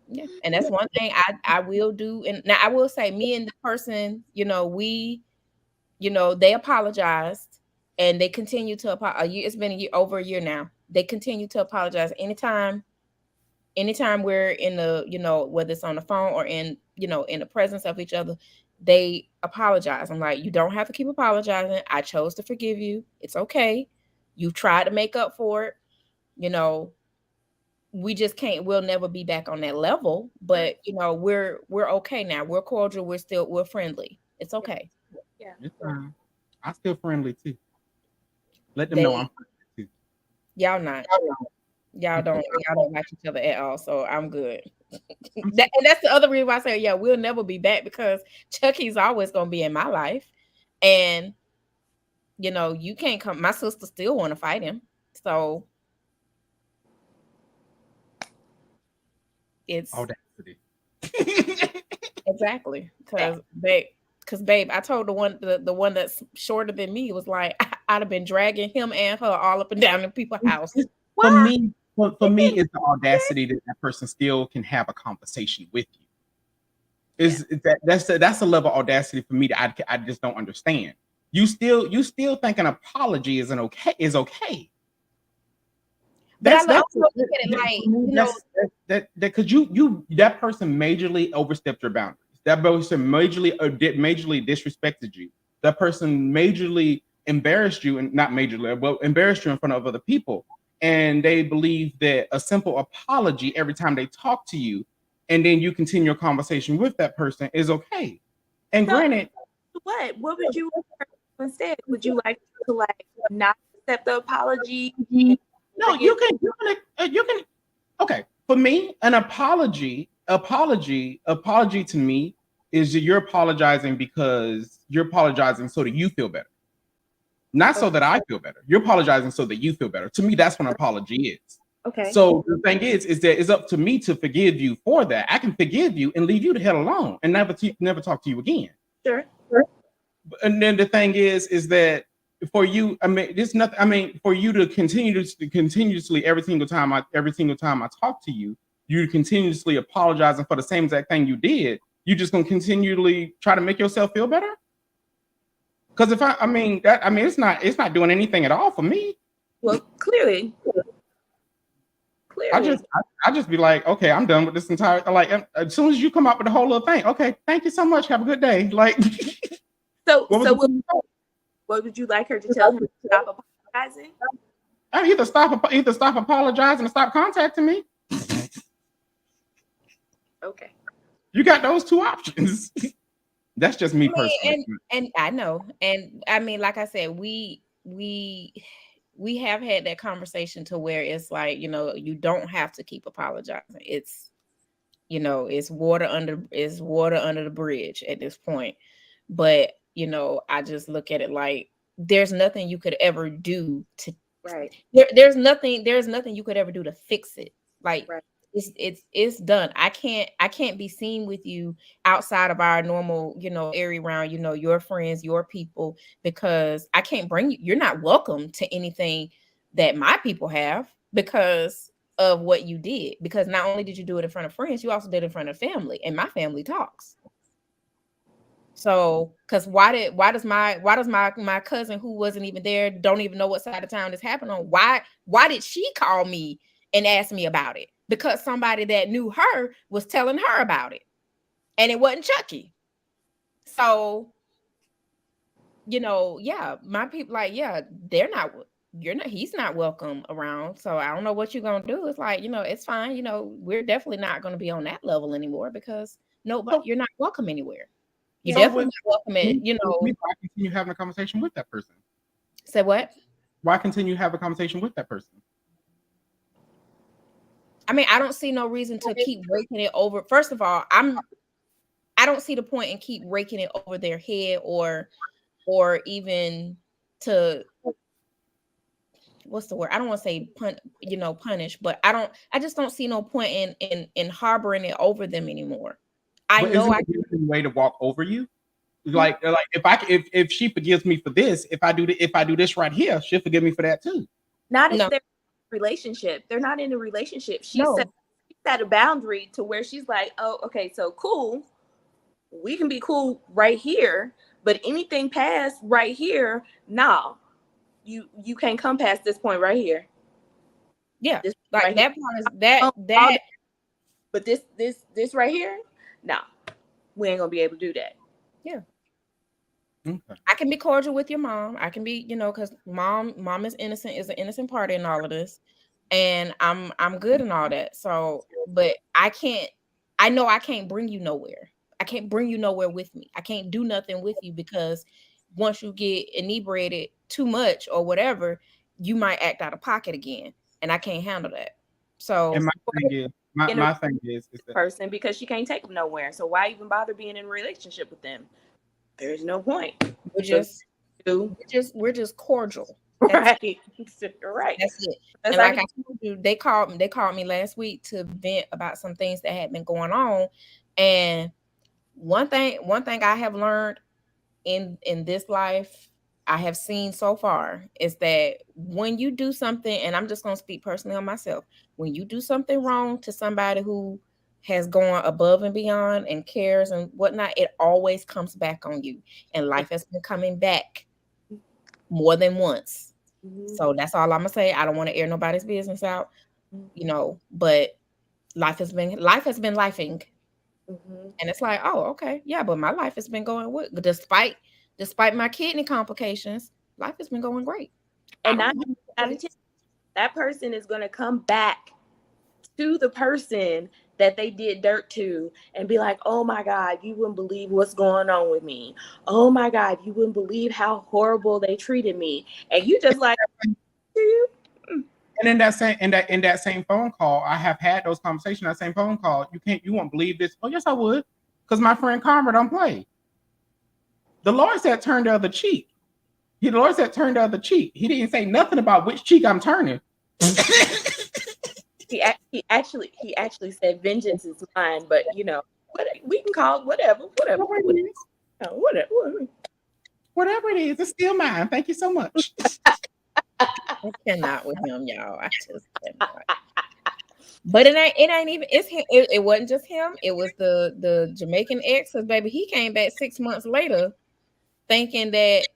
Yeah, and that's one thing I will do. And now I will say, me and the person, they apologized, and they continue to apologize. It's been over a year now. They continue to apologize anytime we're in the, whether it's on the phone or in the presence of each other. They apologize. I'm like, you don't have to keep apologizing. I chose to forgive you. It's okay. You tried to make up for it. We just can't. We'll never be back on that level. But we're okay now. We're cordial. We're friendly. It's okay. Yeah, it's fine. I'm still friendly too. Let them know I'm friendly too. Y'all not. Y'all don't like each other at all. So I'm good. And that's the other reason why I say, yeah, we'll never be back, because Chucky's always gonna be in my life, and you can't come. My sister still want to fight him, so it's audacity. Exactly, because babe, I told the one that's shorter than me, was like, I'd have been dragging him and her all up and down in people's house. For me, it's the audacity that person still can have a conversation with you. That's a level of audacity for me that I just don't understand. You still think an apology is okay. But I that's also look at it like, you know, that because you that person majorly overstepped your boundaries. That person majorly disrespected you. That person majorly embarrassed you, and not majorly, but embarrassed you in front of other people. And they believe that a simple apology every time they talk to you, and then you continue your conversation with that person is okay. And So granted, what would you instead? Would you like to like not accept the apology and no, forgive? you can. Okay, for me, an apology to me is that you're apologizing because you're apologizing so that you feel better, not so Okay. that I feel better. You're apologizing so that you feel better. To me, that's what an apology is. Okay. So the thing is that it's up to me to forgive you for that. I can forgive you and leave you the hell alone and never talk to you again. Sure. And then the thing is that for you, I mean, there's nothing. I mean, for you to continuously every single time I talk to you, you continuously apologizing for the same exact thing you did. You just gonna continually try to make yourself feel better. Because if I mean that, I mean, it's not doing anything at all for me. Well, clearly. I just be like, okay, I'm done with this entire. Like, as soon as you come up with the whole little thing, okay, thank you so much. Have a good day. Like, So what was so the what would you like her to tell him to stop apologizing? I either stop apologizing and stop contacting me. Okay. You got those two options. That's just me personally. and I know, and I mean, like I said, we have had that conversation to where it's like, you know, you don't have to keep apologizing. It's, you know, it's water under the bridge at this point. But, you know, I just look at it like there's nothing you could ever do to Right. there's nothing you could ever do to fix it. Like Right. it's done. I can't be seen with you outside of our normal, you know, area around, you know, your friends, your people, because I can't bring you. You're not welcome to anything that my people have because of what you did. Because not only did you do it in front of friends, you also did it in front of family, and my family talks. So, because why does my cousin who wasn't even there, don't even know what side of town this happened on? Why did she call me and ask me about it? Because somebody that knew her was telling her about it, and it wasn't Chucky. So, you know, yeah, my people, like, yeah, he's not welcome around. So I don't know what you're gonna do. It's like, you know, it's fine. You know, we're definitely not gonna be on that level anymore because you're not welcome anywhere. You So definitely not welcome at, you know. why continue having a conversation with that person? Say what? Why continue have a conversation with that person? I mean, I don't see no reason to keep raking it over. First of all, I don't see the point in keep raking it over their head or even to, what's the word? I don't want to say punish, but I just don't see no point in harboring it over them anymore. I But know isn't I it a way to walk over you? Like if she forgives me for this, if I do this right here, she'll forgive me for that too. Not if no they're in a relationship. They're not in a relationship. She no set a boundary to where she's like, oh, okay, so cool. We can be cool right here, but anything past right here, no. You can't come past this point right here. yeah, This like right that here. part is All that But this right here, no. We ain't gonna be able to do that. yeah. Okay. I can be cordial with your mom. I can be, you know, because mom is an innocent party in all of this. And I'm good and all that. So, but I know I can't bring you nowhere. I can't bring you nowhere with me. I can't do nothing with you because once you get inebriated too much or whatever, you might act out of pocket again. And I can't handle that. So And In a my thing is that person because she can't take them nowhere. So why even bother being in a relationship with them? There's no point. we're So just we're just cordial. right. Right. That's it. That's And like like I told you, they called me last week to vent about some things that had been going on. And one thing I have learned in this life, I have seen so far, is that when you do something, and I'm just gonna speak personally on myself, when you do something wrong to somebody who has gone above and beyond and cares and whatnot, it always comes back on you. And life has been coming back more than once. So that's all I'm gonna say. I don't want to air nobody's business out, but life has been lifing. And it's like, oh, okay, yeah, but my life has been going with, despite my kidney complications, life has been going great. And not out of 10, that person is going to come back to the person that they did dirt to and be like, oh my God, you wouldn't believe what's going on with me. Oh my God, you wouldn't believe how horrible they treated me. And you just like, and in that same phone call, I have had those conversations. That same phone call, you won't believe this. Oh yes, I would, because my friend Karma don't play. The Lord said turn the other cheek. The Lord said turn the other cheek. He didn't say nothing about which cheek I'm turning. he actually said vengeance is mine, but we can call it whatever it is, it's still mine. Thank you so much. I cannot with him, y'all. I just cannot. But it ain't even, it's him. It wasn't just him. It was the Jamaican ex. Cause baby, he came back 6 months later, thinking that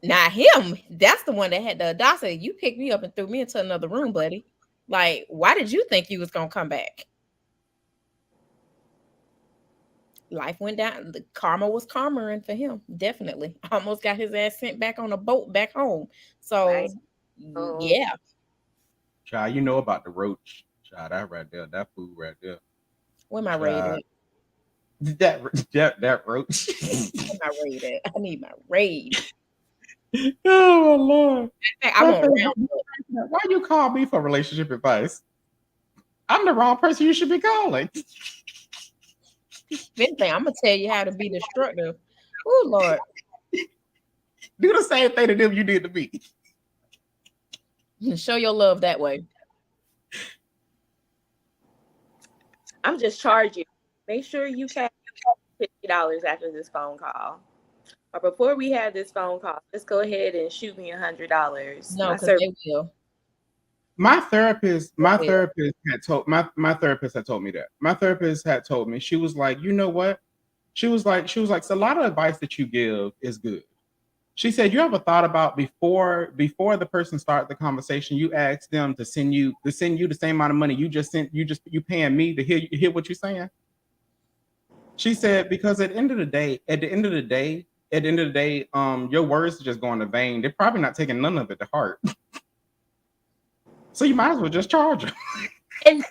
not him. That's the one that had the audacity. You picked me up and threw me into another room, buddy. Like, why did you think you was gonna come back? Life went down. The karma was karma for him. Definitely. Almost got his ass sent back on a boat back home. So, right. Yeah. Child, you know about the roach. Child, that right there, that food right there. Where my raid at? That roach. Where my raid at? I need my raid. Oh my Lord. I want round. Why you call me for relationship advice? I'm the wrong person you should be calling. If anything, I'm gonna tell you how to be destructive. Oh Lord. Do the same thing to them you did to me. Show your love that way. I'm just charging. Make sure you cash $50 after this phone call. Or before we have this phone call, let's go ahead and shoot me $100. No, because they will. My therapist had told my therapist had told me that. My therapist had told me, she was like, you know what? She was like, so a lot of advice that you give is good. She said, you ever thought about before the person started the conversation, you asked them to send you the same amount of money you just sent, you paying me to hear what you're saying? She said, because at the end of the day, your words are just going to vain. They're probably not taking none of it to heart. So you might as well just charge them. And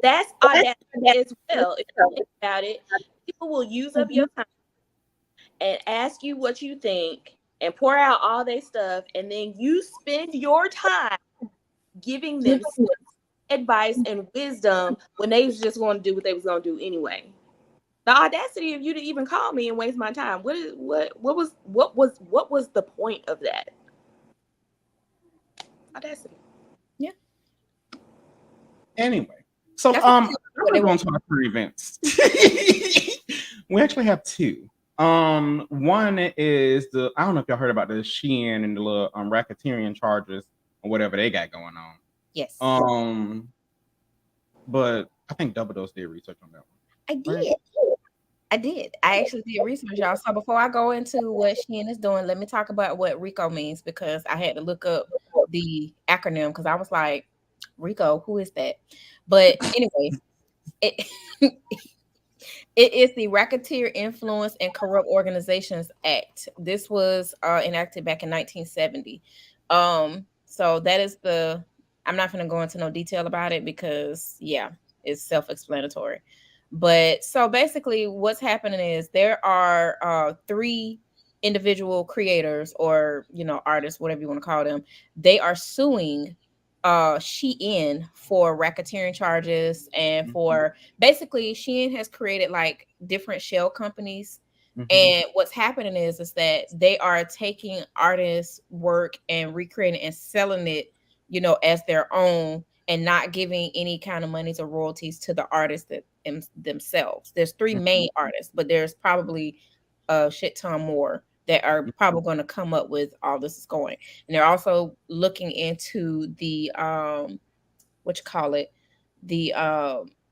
that's Audacity as well. If you think about it, people will use up your time and ask you what you think and pour out all their stuff, and then you spend your time giving them advice and wisdom when they was just going to do what they was going to do anyway. The audacity of you to even call me and waste my time. What was the point of that? Audacity. Yeah. Anyway, so we're going to our free events. We actually have two. One is I don't know if y'all heard about the Shein and the little racketeering charges or whatever they got going on. Yes. But I think Double Dose did research on that one. I did. Right? I actually did research, y'all. So before I go into what Shein is doing, let me talk about what RICO means, because I had to look up the acronym because I was like, RICO, who is that? But anyway, it is the Racketeer Influence and Corrupt Organizations Act. This was enacted back in 1970. So that is I'm not going to go into no detail about it because, yeah, it's self-explanatory. But so basically what's happening is there are three individual creators or, artists, whatever you want to call them. They are suing Shein for racketeering charges and for basically Shein has created like different shell companies. And what's happening is that they are taking artists' work and recreating and selling it, as their own, and not giving any kind of monies or royalties to the artists themselves. There's three main artists, but there's probably a shit ton more that are probably going to come up with all this is going. And they're also looking into the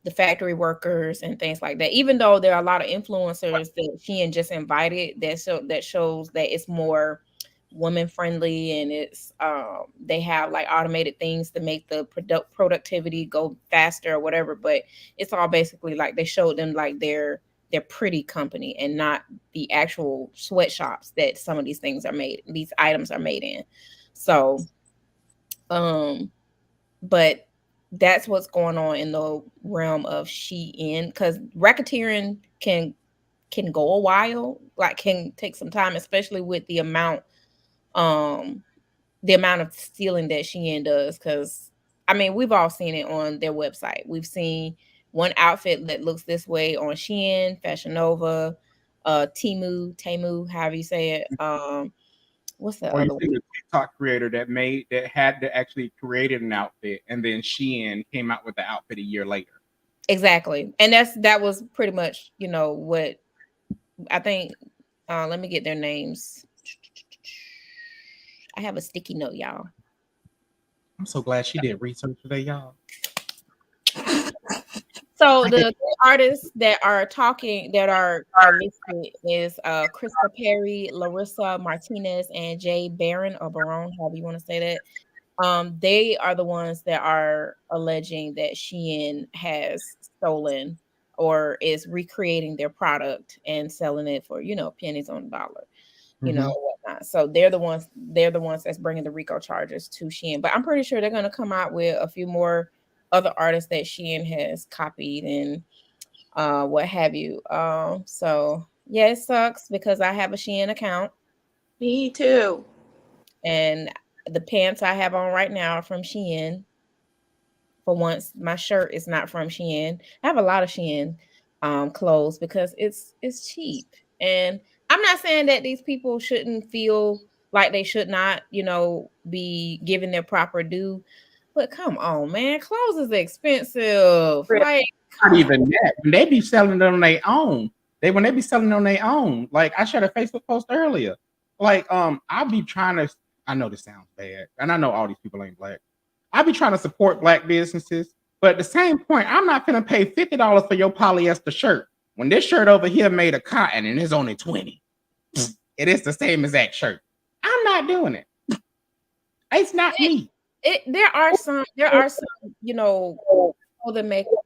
the factory workers and things like that. Even though there are a lot of influencers that Shein just invited, that shows that it's more woman friendly, and it's they have like automated things to make the productivity go faster or whatever. But it's all basically like they showed them like their pretty company and not the actual sweatshops that some of these these items are made in. So um but that's what's going on in the realm of Shein, because racketeering can go a while, like can take some time, especially with um the amount of stealing that Shein does. Because I mean, we've all seen it on their website. We've seen one outfit that looks this way on Shein, Fashion Nova, Temu, however you say it. What's the Or you other one? see the TikTok creator that had to actually created an outfit, and then Shein came out with the outfit a year later. Exactly. And that was pretty much, what I think. Let me get their names. I have a sticky note, y'all. I'm so glad she did research today, y'all. So the artists that are talking that are listed is Krista Perry, Larissa Martinez, and Jay Barron or Baron, however you want to say that. They are the ones that are alleging that Shein has stolen or is recreating their product and selling it for, pennies on the dollar, whatnot. So they're the ones that's bringing the RICO charges to Shein. But I'm pretty sure they're going to come out with a few more other artists that Shein has copied and what have you. So yeah, it sucks because I have a Shein account. Me too. And the pants I have on right now are from Shein. For once, my shirt is not from Shein. I have a lot of Shein clothes because it's cheap. And I'm not saying that these people shouldn't feel like they should not, be given their proper due. But come on, man, clothes is expensive. Like, Not even that. When they be selling it on their own, when they be selling it on their own. Like I shared a Facebook post earlier. Like I'll be trying to. I know this sounds bad, and I know all these people ain't black. I be trying to support black businesses, but at the same point, I'm not gonna pay $50 for your polyester shirt when this shirt over here made of cotton and it's only 20. It is the same exact shirt. I'm not doing it. It's not me. there are some,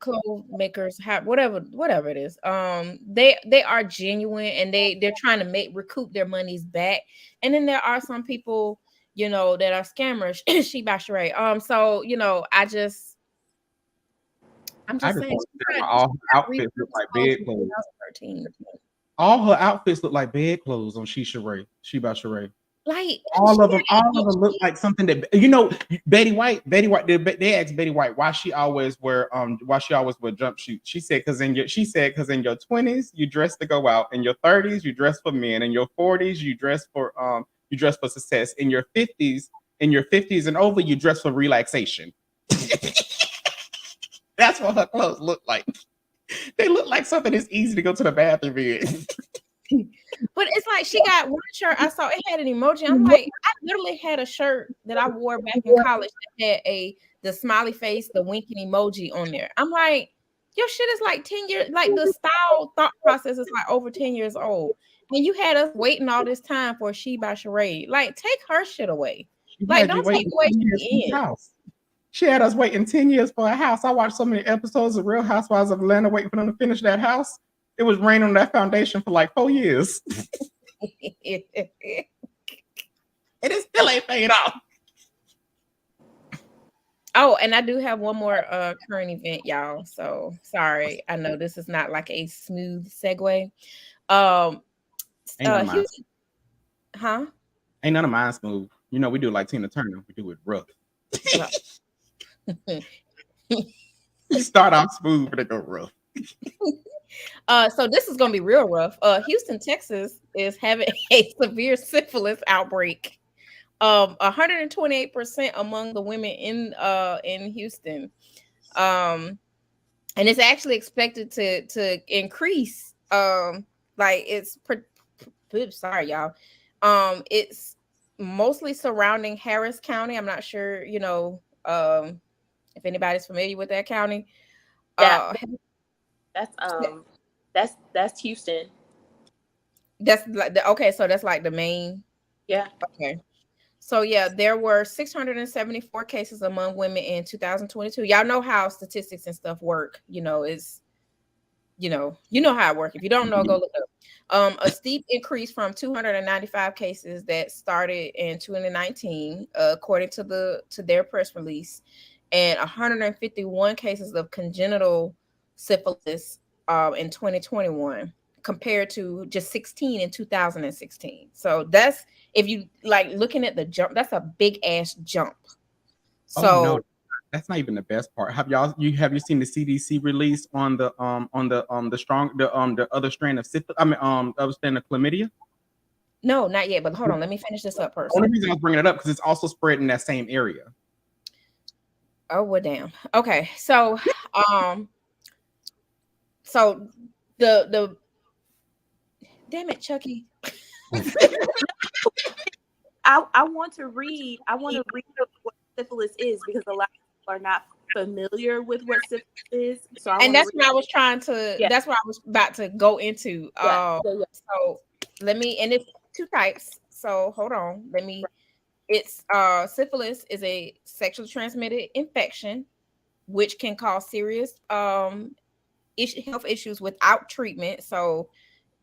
clothes makers have whatever it is. They are genuine and they're trying to recoup their monies back. And then there are some people, that are scammers. She by Sheree. So I'm I just just saying want to say all her outfits look like bedclothes. 2013. All her outfits look like bedclothes on Shisha Ray. Sheba Sheree. Like All of them look like something that Betty White. They asked Betty White why she always wear jumpsuits. She said because in your 20s you dress to go out, in your 30s you dress for men, in your 40s you dress for success, in your 50s and over you dress for relaxation. That's what her clothes look like. They look like something that's easy to go to the bathroom in. But it's like she got one shirt I saw, it had an emoji. I'm like, I literally had a shirt that I wore back in college that had the smiley face, the winking emoji on there. I'm like, your shit is like 10 years, like the style thought process is like over 10 years old. And you had us waiting all this time for She by Sheree. Like, take her shit away. She Like, had you don't take waiting away 10 years for the the end. house. She had us waiting 10 years for a house. I watched so many episodes of Real Housewives of Atlanta waiting for them to finish that house. It was raining on that foundation for like 4 years. And it still ain't paid off. Oh, and I do have one more current event, y'all. So sorry. I know this is not like a smooth segue. Um Ain't none of mine. Houston, huh? Ain't none of mine smooth. We do like Tina Turner. We do it rough. We start off smooth, but it go rough. So this is gonna be real rough. Houston, Texas is having a severe syphilis outbreak. 128% among the women in Houston. And it's actually expected to increase. Like sorry, y'all. It's mostly surrounding Harris County. I'm not sure, if anybody's familiar with that county. That's Houston. That's like okay, so that's like the main. Yeah. Okay. So yeah, there were 674 cases among women in 2022. Y'all know how statistics and stuff work. Is you know how it works. If you don't know, go look it up. A steep increase from 295 cases that started in 2019, according to their press release, and 151 cases of congenital syphilis in 2021, compared to just 16 in 2016. So that's, if you like looking at the jump, that's a big ass jump. Oh So no, that's not even the best part. Have you seen the CDC release on the other strain of syphilis? I mean other strain of chlamydia? no, not yet. But hold on, let me finish this up first. Only reason I was bringing it up because it's also spread in that same area. Oh, well, damn. Okay, so so the damn it, Chucky. I want to read what syphilis is, because a lot of people are not familiar with what syphilis is. So And that's what I was trying to. Yeah. That's what I was about to go into. Yeah. So let me, and it's two types. So hold on. Let me. It's syphilis is a sexually transmitted infection, which can cause serious health issues without treatment. So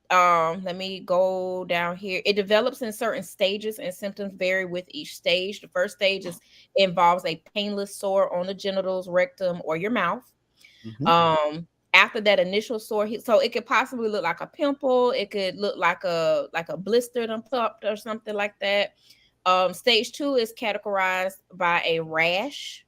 let me go down here. It develops in certain stages, and symptoms vary with each stage. The first stage involves a painless sore on the genitals, rectum, or your mouth. After that initial sore, so it could possibly look like a pimple, it could look like a blister done popped or something like that. Stage 2 is categorized by a rash.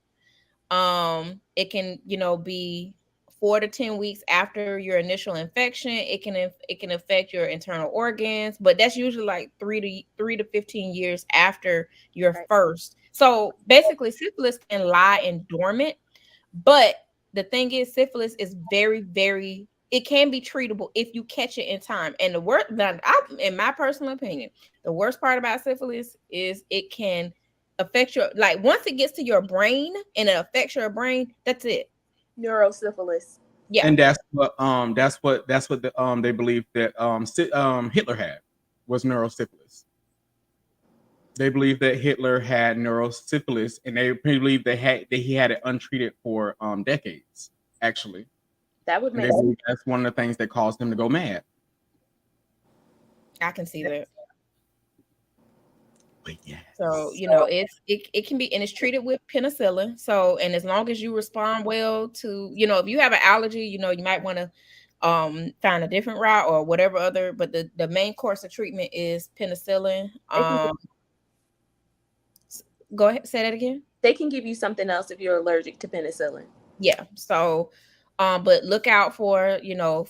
It can be 4 to 10 weeks after your initial infection. It can affect your internal organs, but that's usually like 3 to 15 years after your first. So basically, syphilis can lie in dormant, but the thing is, syphilis is very, very, it can be treatable if you catch it in time. And the worst, in my personal opinion, the worst part about syphilis is it can affect your, like, once it gets to your brain and it affects your brain, that's it. Neurosyphilis. Yeah. And that's what they believe that Hitler had, was neurosyphilis. They believe that Hitler had neurosyphilis, and they believe that he had it untreated for decades. Actually, that would make sense. That's one of the things that caused him to go mad. I can see that. But yeah. So it can be, and it's treated with penicillin. So, and as long as you respond well to, if you have an allergy, you might want to find a different route or whatever other. But the main course of treatment is penicillin. Go ahead, say that again. They can give you something else if you're allergic to penicillin. Yeah. So, but look out for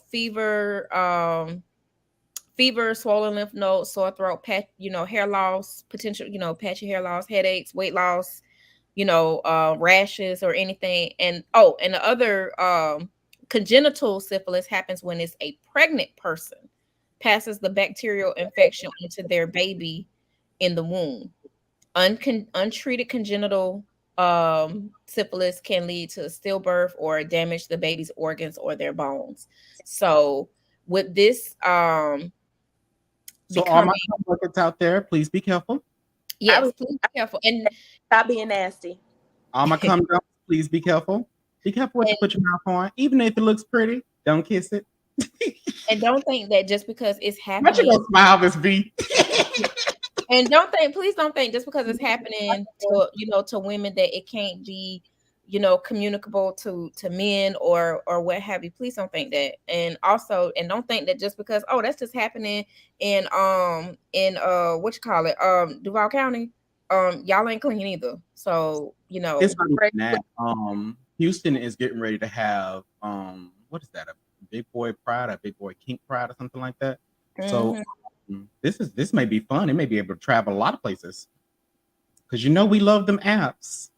fever, swollen lymph nodes, sore throat, hair loss, potential, patchy hair loss, headaches, weight loss, rashes or anything. And the other congenital syphilis happens when it's a pregnant person passes the bacterial infection into their baby in the womb. Untreated congenital syphilis can lead to stillbirth or damage the baby's organs or their bones. So with this so all my buckets out there, please be careful. Yes, please be careful. And stop being nasty. All my cum dumps, please be careful. Be careful what you put your mouth on. Even if it looks pretty, don't kiss it. And don't think that just because it's happening. Why you gonna smile, Miss B? And please don't think just because it's happening to women that it can't be, communicable to men or what have you. Please don't think that. And also, and don't think that just because that's just happening in what you call it, Duval County, y'all ain't clean either. So it's not that. Houston is getting ready to have what is that, a big boy pride, a big boy kink pride or something like that. So this may be fun. It may be able to travel a lot of places, because we love them apps.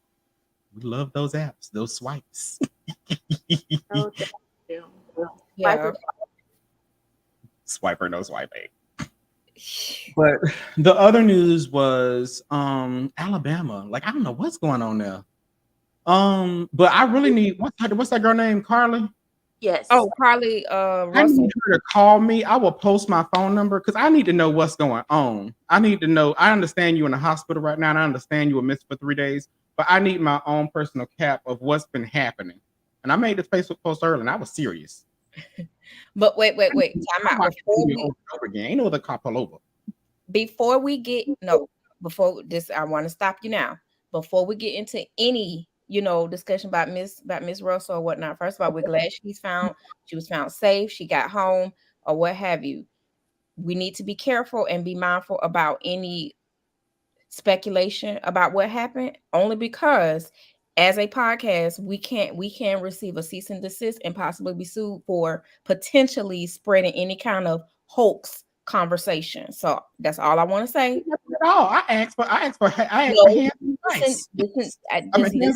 We love those apps, those swipes. Yeah. Swiper, no swiping. But the other news was Alabama. Like, I don't know what's going on there. But I really need what's that girl named Carly? Yes. Oh, Carly I Russell. need her to call me. I will post my phone number because I need to know what's going on. I need to know. I understand you in the hospital right now, and I understand you were missed for 3 days, but I need my own personal cap of what's been happening. And I made this Facebook post earlier, and I was serious. But wait. Time out Over again. Ain't no other car pull over. before we get before this, I want to stop you now. Before we get into any discussion about Miss Russell or whatnot. First of all, we're glad she was found safe. She got home or what have you. We need to be careful and be mindful about any speculation about what happened, only because as a podcast we can receive a cease and desist and possibly be sued for potentially spreading any kind of hoax conversation. So that's all I want to say. No, I asked for hands listen,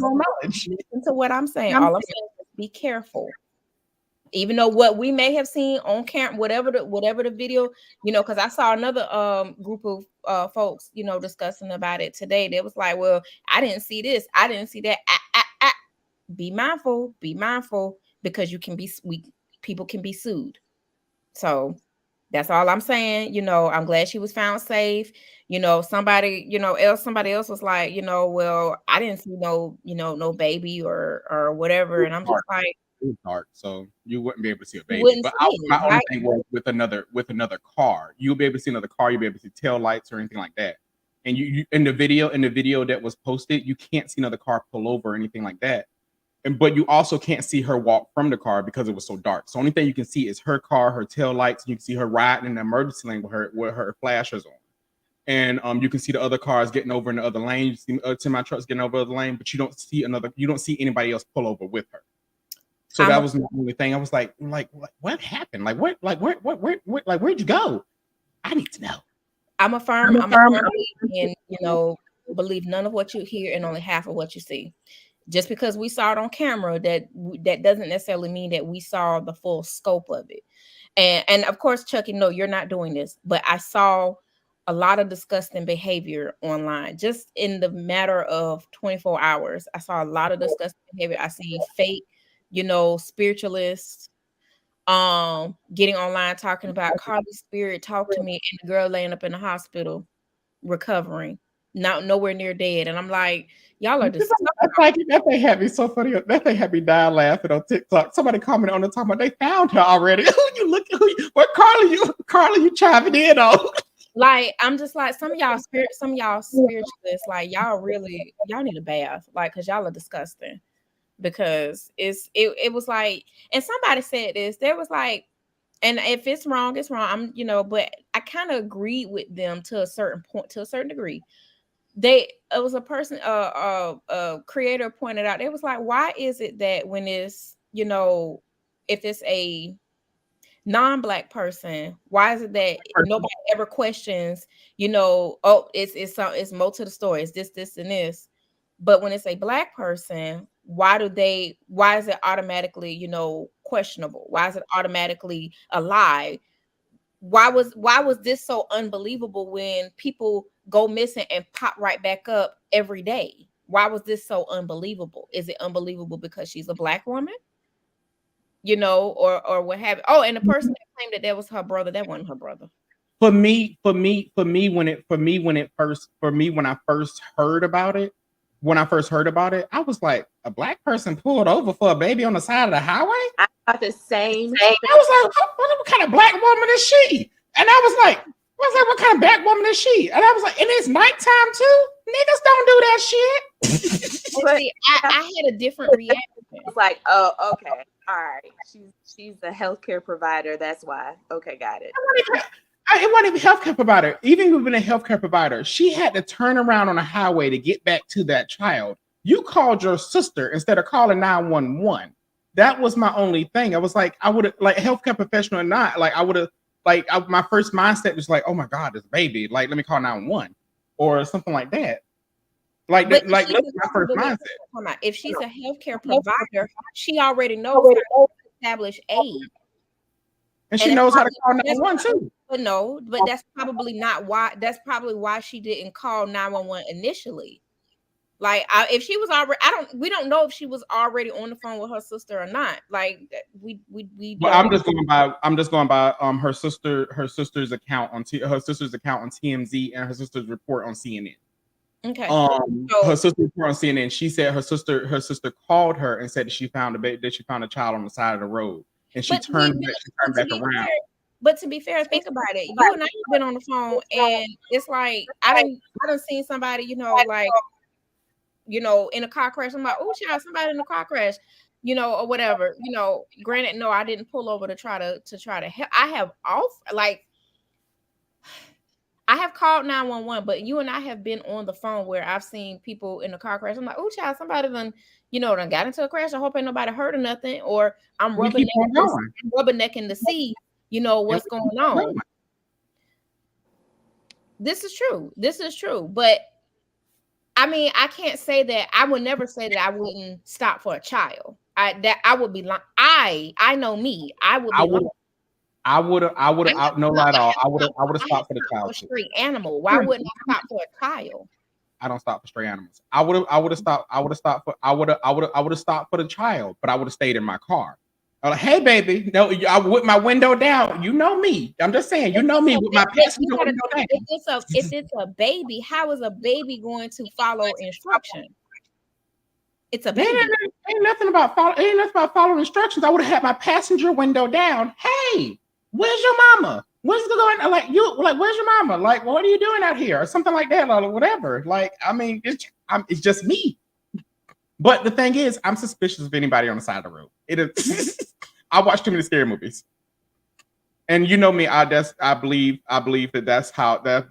on knowledge. listen to what I'm saying. All I'm saying is be careful. Even though what we may have seen on camera, whatever the video, because I saw another group of folks, discussing about it today. They was like, well, I didn't see this, I didn't see that. Be mindful, because people can be sued. So that's all I'm saying. I'm glad she was found safe. Somebody else was like, well, I didn't see no baby or whatever. And I'm just like, it was dark, so you wouldn't be able to see a baby. But my only thing was with another car, you'll be able to see another car, you'll be able to see tail lights or anything like that. And you in the video that was posted, you can't see another car pull over or anything like that. But you also can't see her walk from the car because it was so dark. So only thing you can see is her car, her tail lights. You can see her riding in the emergency lane with her flashers on. And you can see the other cars getting over in the other lane. You see semi trucks getting over the other lane, but you don't see anybody else pull over with her. So that was the only thing. I was like, what happened? Where'd you go? I need to know. I'm a firm and believe none of what you hear and only half of what you see. Just because we saw it on camera, that doesn't necessarily mean that we saw the full scope of it. And of course, Chucky, no, you're not doing this, but I saw a lot of disgusting behavior online. Just in the matter of 24 hours, I saw a lot of disgusting behavior. I see fake, spiritualists getting online talking about Carly's spirit talk to me, and the girl laying up in the hospital recovering, nowhere near dead. And I'm like, y'all are disgusting. That thing had me so funny. That thing had me dying laughing on TikTok. Somebody commented on the top, they found her already. What Carly you chiming in on? Like, I'm just like, some of y'all spiritualists, like, y'all need a bath, like, because y'all are disgusting. Because it was like, and somebody said this, there was like, and if it's wrong, it's wrong. But I kind of agreed with them to a certain point, to a certain degree. It was a person, a creator pointed out, it was like, why is it that when it's, if it's a non-black person, why is it that nobody ever questions, it's more to the story, it's this and this. But when it's a black person, why is it automatically, questionable? Why is it automatically a lie? Why was this so unbelievable when people go missing and pop right back up every day? Why was this so unbelievable? Is it unbelievable because she's a black woman? Or what have you? Oh, and the person that claimed that was her brother, that wasn't her brother. When I first heard about it, I was like, a black person pulled over for a baby on the side of the highway? I thought the same. I was like, what kind of black woman is she? And I was like, what kind of black woman is she? And I was like, and it's nighttime too? Niggas don't do that shit. See, I had a different reaction. I was like, oh, okay. All right. She's a healthcare provider. That's why. Okay, got it. It wasn't even a healthcare provider. Even if been a healthcare provider, she had to turn around on a highway to get back to that child. You called your sister instead of calling 911. That was my only thing. I was like, I would have, like, healthcare professional or not, like, I would have, like, my first mindset was like, oh my God, this baby, like, let me call 911 or something like that. Like, that's my first mindset. If she's a healthcare provider, she already knows how to establish aid. And she knows how to call 911 too. But that's probably not why. That's probably why she didn't call 911 initially. Like, if she was already, we don't know if she was already on the phone with her sister or not. Like, we But don't. I'm just going by her sister's account on TMZ and her sister's report on CNN. Okay. Her sister report on CNN. She said her sister called her and said that she found a child on the side of the road, and she turned back around. But to be fair, think about it. You and I have been on the phone, and it's like I done seen somebody, like, in a car crash. I'm like, oh, child, somebody in a car crash, or whatever. Granted, no, I didn't pull over to try to help. I have called 911, but you and I have been on the phone where I've seen people in a car crash. I'm like, oh, child, somebody done got into a crash. I hope ain't nobody hurt or nothing. Or I'm rubbernecking to see, what's going on. This is true. But I mean, I can't say that. I would never say that I wouldn't stop for a child. I would be lying. I know me. I would be. I would have no lie at all. I would have stopped for the child. A stray animal. Why wouldn't I stop for a child? I don't stop for stray animals. I would have stopped for the child, but I would have stayed in my car. I'm like, hey baby, no, I with my window down. You know me. I'm just saying, you know me with my passenger window down. If it's a baby, how is a baby going to follow instruction? It's a baby. Ain't nothing about following instructions. I would have had my passenger window down. Hey, where's your mama? Where's going? Like, where's your mama? Like, what are you doing out here? Or something like that, or whatever. Like, I mean, it's just me. But the thing is, I'm suspicious of anybody on the side of the road. It is. I watch too many scary movies, and you know me. I believe that's how a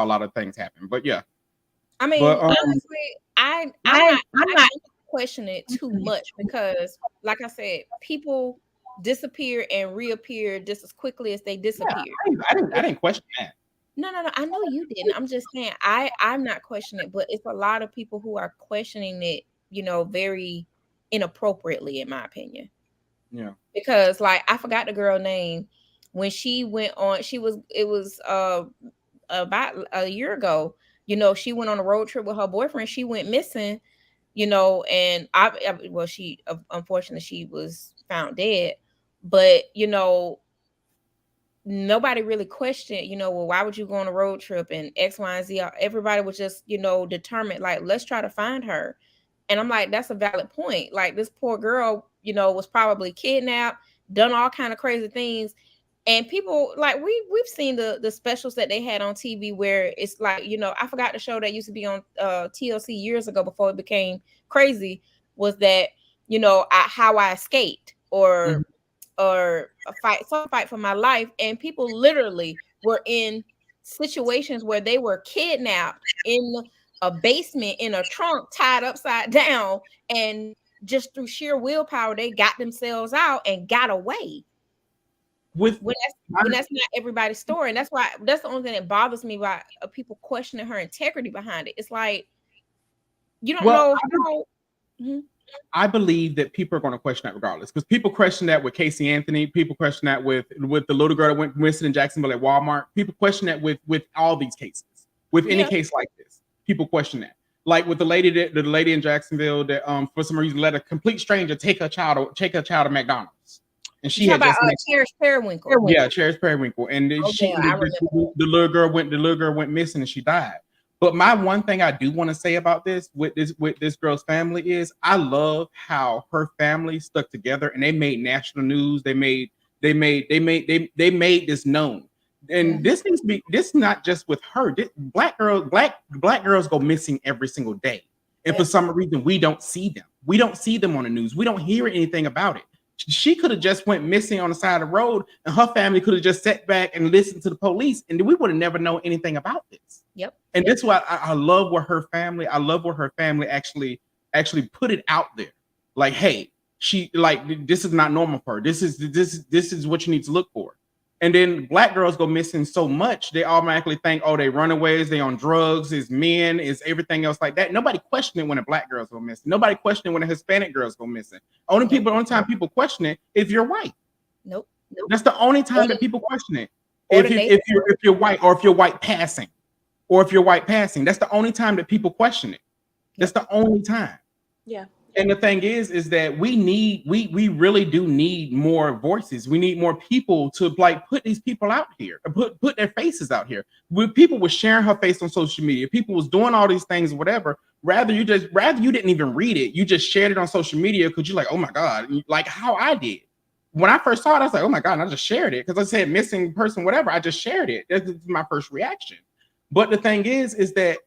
lot of things happen. But yeah, I mean, honestly, I'm not questioning it too much because, like I said, people disappear and reappear just as quickly as they disappear. Yeah, I didn't question that. No. I know you didn't. I'm just saying I'm not questioning it, but it's a lot of people who are questioning it, very inappropriately, in my opinion. Yeah. Because like I forgot the girl name when she went on. It was about a year ago. She went on a road trip with her boyfriend. She went missing. And she unfortunately she was found dead. But nobody really questioned, well, why would you go on a road trip and X, Y, and Z? Everybody was just, determined, like, let's try to find her. And I'm like, that's a valid point. Like, this poor girl, was probably kidnapped, done all kind of crazy things. And people, like, we've seen the specials that they had on TV where it's like, I forgot the show that used to be on TLC years ago before it became crazy, was that, How I Escaped or some fight for my life, and people literally were in situations where they were kidnapped in a basement in a trunk tied upside down, and just through sheer willpower they got themselves out and got away. When that's not everybody's story, and that's the only thing that bothers me about people questioning her integrity behind it. It's like you don't know how. Mm-hmm. I believe that people are going to question that regardless, because people question that with Casey Anthony. People question that with the little girl that went missing in Jacksonville at Walmart. People question that with all these cases. With any case like this, people question that. Like with the lady in Jacksonville that for some reason let a complete stranger take a child to McDonald's, and she had about Cherish Periwinkle. Yeah, Cherish Periwinkle, and the little girl went missing and she died. But my one thing I do want to say about this with this girl's family is I love how her family stuck together and they made national news. They made this known. And this needs to be not just with her. Black girls go missing every single day. And for some reason we don't see them. We don't see them on the news. We don't hear anything about it. She could have just went missing on the side of the road, and her family could have just sat back and listened to the police, and we would have never known anything about this. Yep. And that's why I love where her family actually put it out there. Like, hey, this is not normal for her. This is what you need to look for. And then black girls go missing so much, they automatically think, oh, they runaways, they on drugs, is men, is everything else like that. Nobody questioning when a black girls go missing. Nobody questioning when a Hispanic girls go missing. Only time people question it if you're white. Nope. That's the only time that people question it. If you're white, or if you're white passing, or if you're white passing. That's the only time that people question it. That's the only time. Yeah. And the thing is that we really do need more voices. We need more people to like put these people out here, put their faces out here. When people were sharing her face on social media, people was doing all these things, whatever. Rather you didn't even read it, you just shared it on social media because you're like, oh my god, like how I did. When I first saw it, I was like, oh my god, and I just shared it because I said missing person, whatever. I just shared it. That's my first reaction. But the thing is that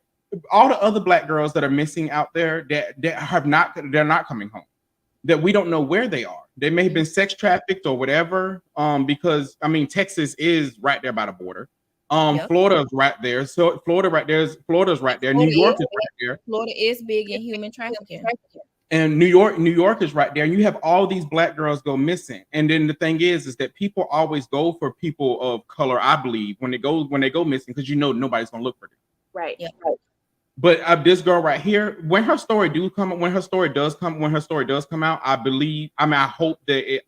all the other black girls that are missing out there they're not coming home, that we don't know where they are. They may have been sex trafficked or whatever, because I mean Texas is right there by the border. Florida is right there, so Florida's right there. New York is right there. Florida is big in human trafficking. And New York is right there. And you have all these black girls go missing. And then the thing is that people always go for people of color, I believe, when they go missing, because nobody's gonna look for them. Right. Yep. Right. But this girl right here, when her story does come out, I believe. I mean, I hope they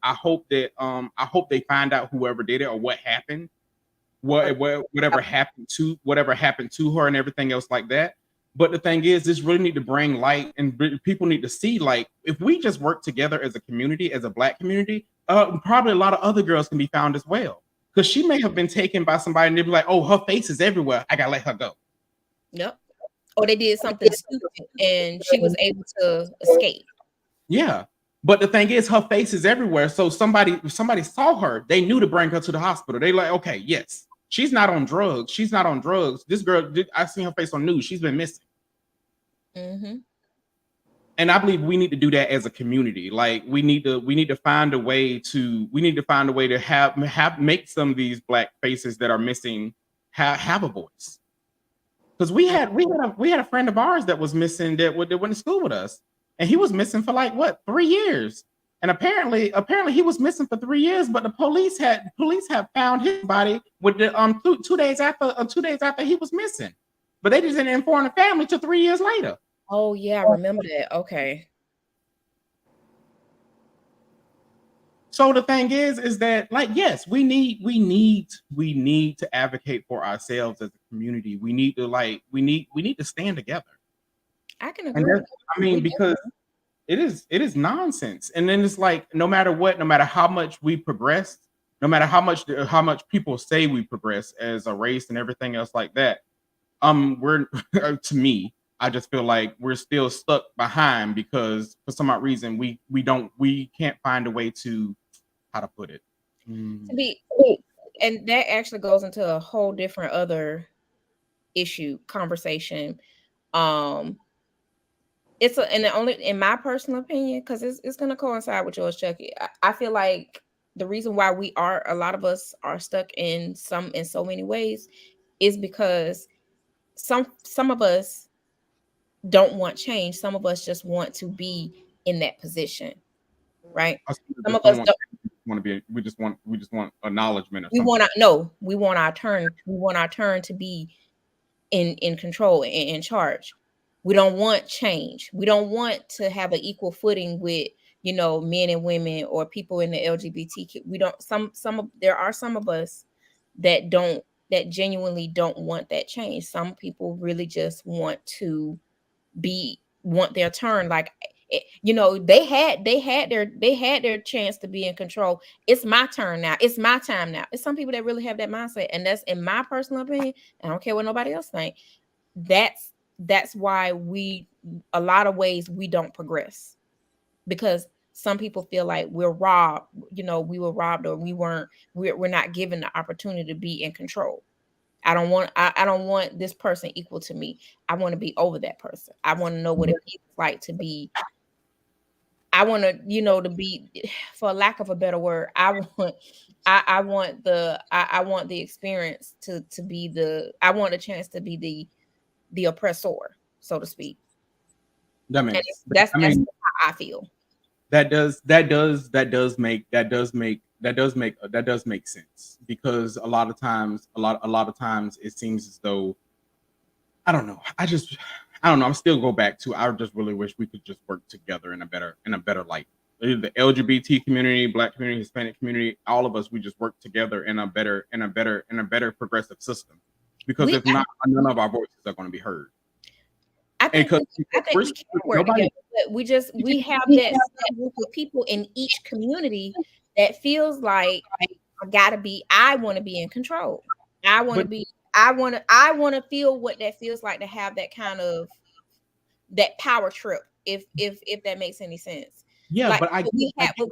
find out whoever did it or what happened, whatever happened to her and everything else like that. But the thing is, this really need to bring light, and people need to see, like, if we just work together as a community, as a black community, probably a lot of other girls can be found as well. Because she may have been taken by somebody and they'd be like, oh, her face is everywhere, I gotta let her go. Yep. Or they did something stupid and she was able to escape. Yeah. But the thing is, her face is everywhere. So somebody saw her. They knew to bring her to the hospital. They like, okay, yes, she's not on drugs. She's not on drugs. This girl, I seen her face on news. She's been missing. Mm-hmm. And I believe we need to do that as a community. Like we need to find a way to have make some of these black faces that are missing have a voice. Because we had a friend of ours that was missing that went to school with us, and he was missing for like 3 years. And apparently he was missing for 3 years, but the police have found his body with the 2 days after he was missing. But they just didn't inform the family till 3 years later. Oh yeah, I remember that. Okay. So the thing is that, like, yes, we need to advocate for ourselves as a community. We need to stand together. I can agree. I mean, because it is nonsense. And then it's like, no matter how much we progress, no matter how much people say we progress as a race and everything else like that, we're to me, I just feel like we're still stuck behind because for some odd reason we can't find a way to, how to put it, and that actually goes into a whole different other conversation. It's only in my personal opinion, because it's going to coincide with yours, Chucky. I feel like the reason why a lot of us are stuck in so many ways is because some of us don't want change. Some of us just want to be in that position, right? Some of us don't want to be. We just want acknowledgement. Or we want our turn. We want our turn to be in control and in charge. We don't want change. We don't want to have an equal footing with men and women or people in the LGBTQ. We don't. There are some of us that genuinely don't want that change. Some people really just want their turn. Like, they had their chance to be in control. It's my turn now. It's my time now. It's some people that really have that mindset, and that's, in my personal opinion, I don't care what nobody else think. That's why a lot of ways we don't progress, because some people feel like we're robbed. We were robbed, or we're not given the opportunity to be in control. I don't want this person equal to me. I want to be over that person. I want to know what it feels like to be. I want to, to be, for lack of a better word, I want the experience to be I want a chance to be the oppressor, so to speak. That's how I feel. That does make sense, because a lot of times it seems as though, I don't know. I don't know. I'm still go back to, I just really wish we could just work together in a better light. The LGBT community, Black community, Hispanic community, all of us, we just work together in a better progressive system. because if not, none of our voices are going to be heard. I think we can work together, but we have that group of people in each community that feels like I want to be in control. I want to feel what that feels like to have that kind of that power trip, if that makes any sense. Yeah, like, but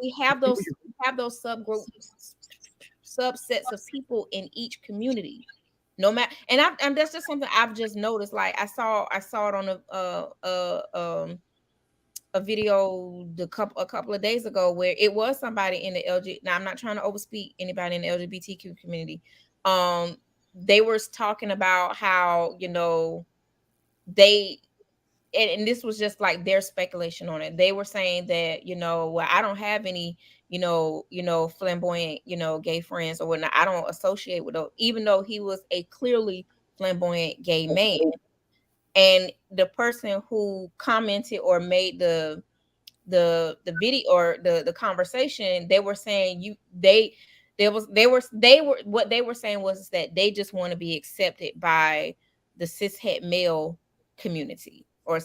we have those subsets of people in each community. No matter, and that's just something I've just noticed. Like I saw it on a video a couple of days ago where it was somebody in the LG. Now I'm not trying to overspeak anybody in the LGBTQ community. They were talking about how they and this was just like their speculation on it. They were saying that well, I don't have any flamboyant gay friends or whatnot. I don't associate with those, even though he was a clearly flamboyant gay man. And the person who commented or made the video or the conversation, they were saying what they were saying was that they just want to be accepted by the cishet male community, or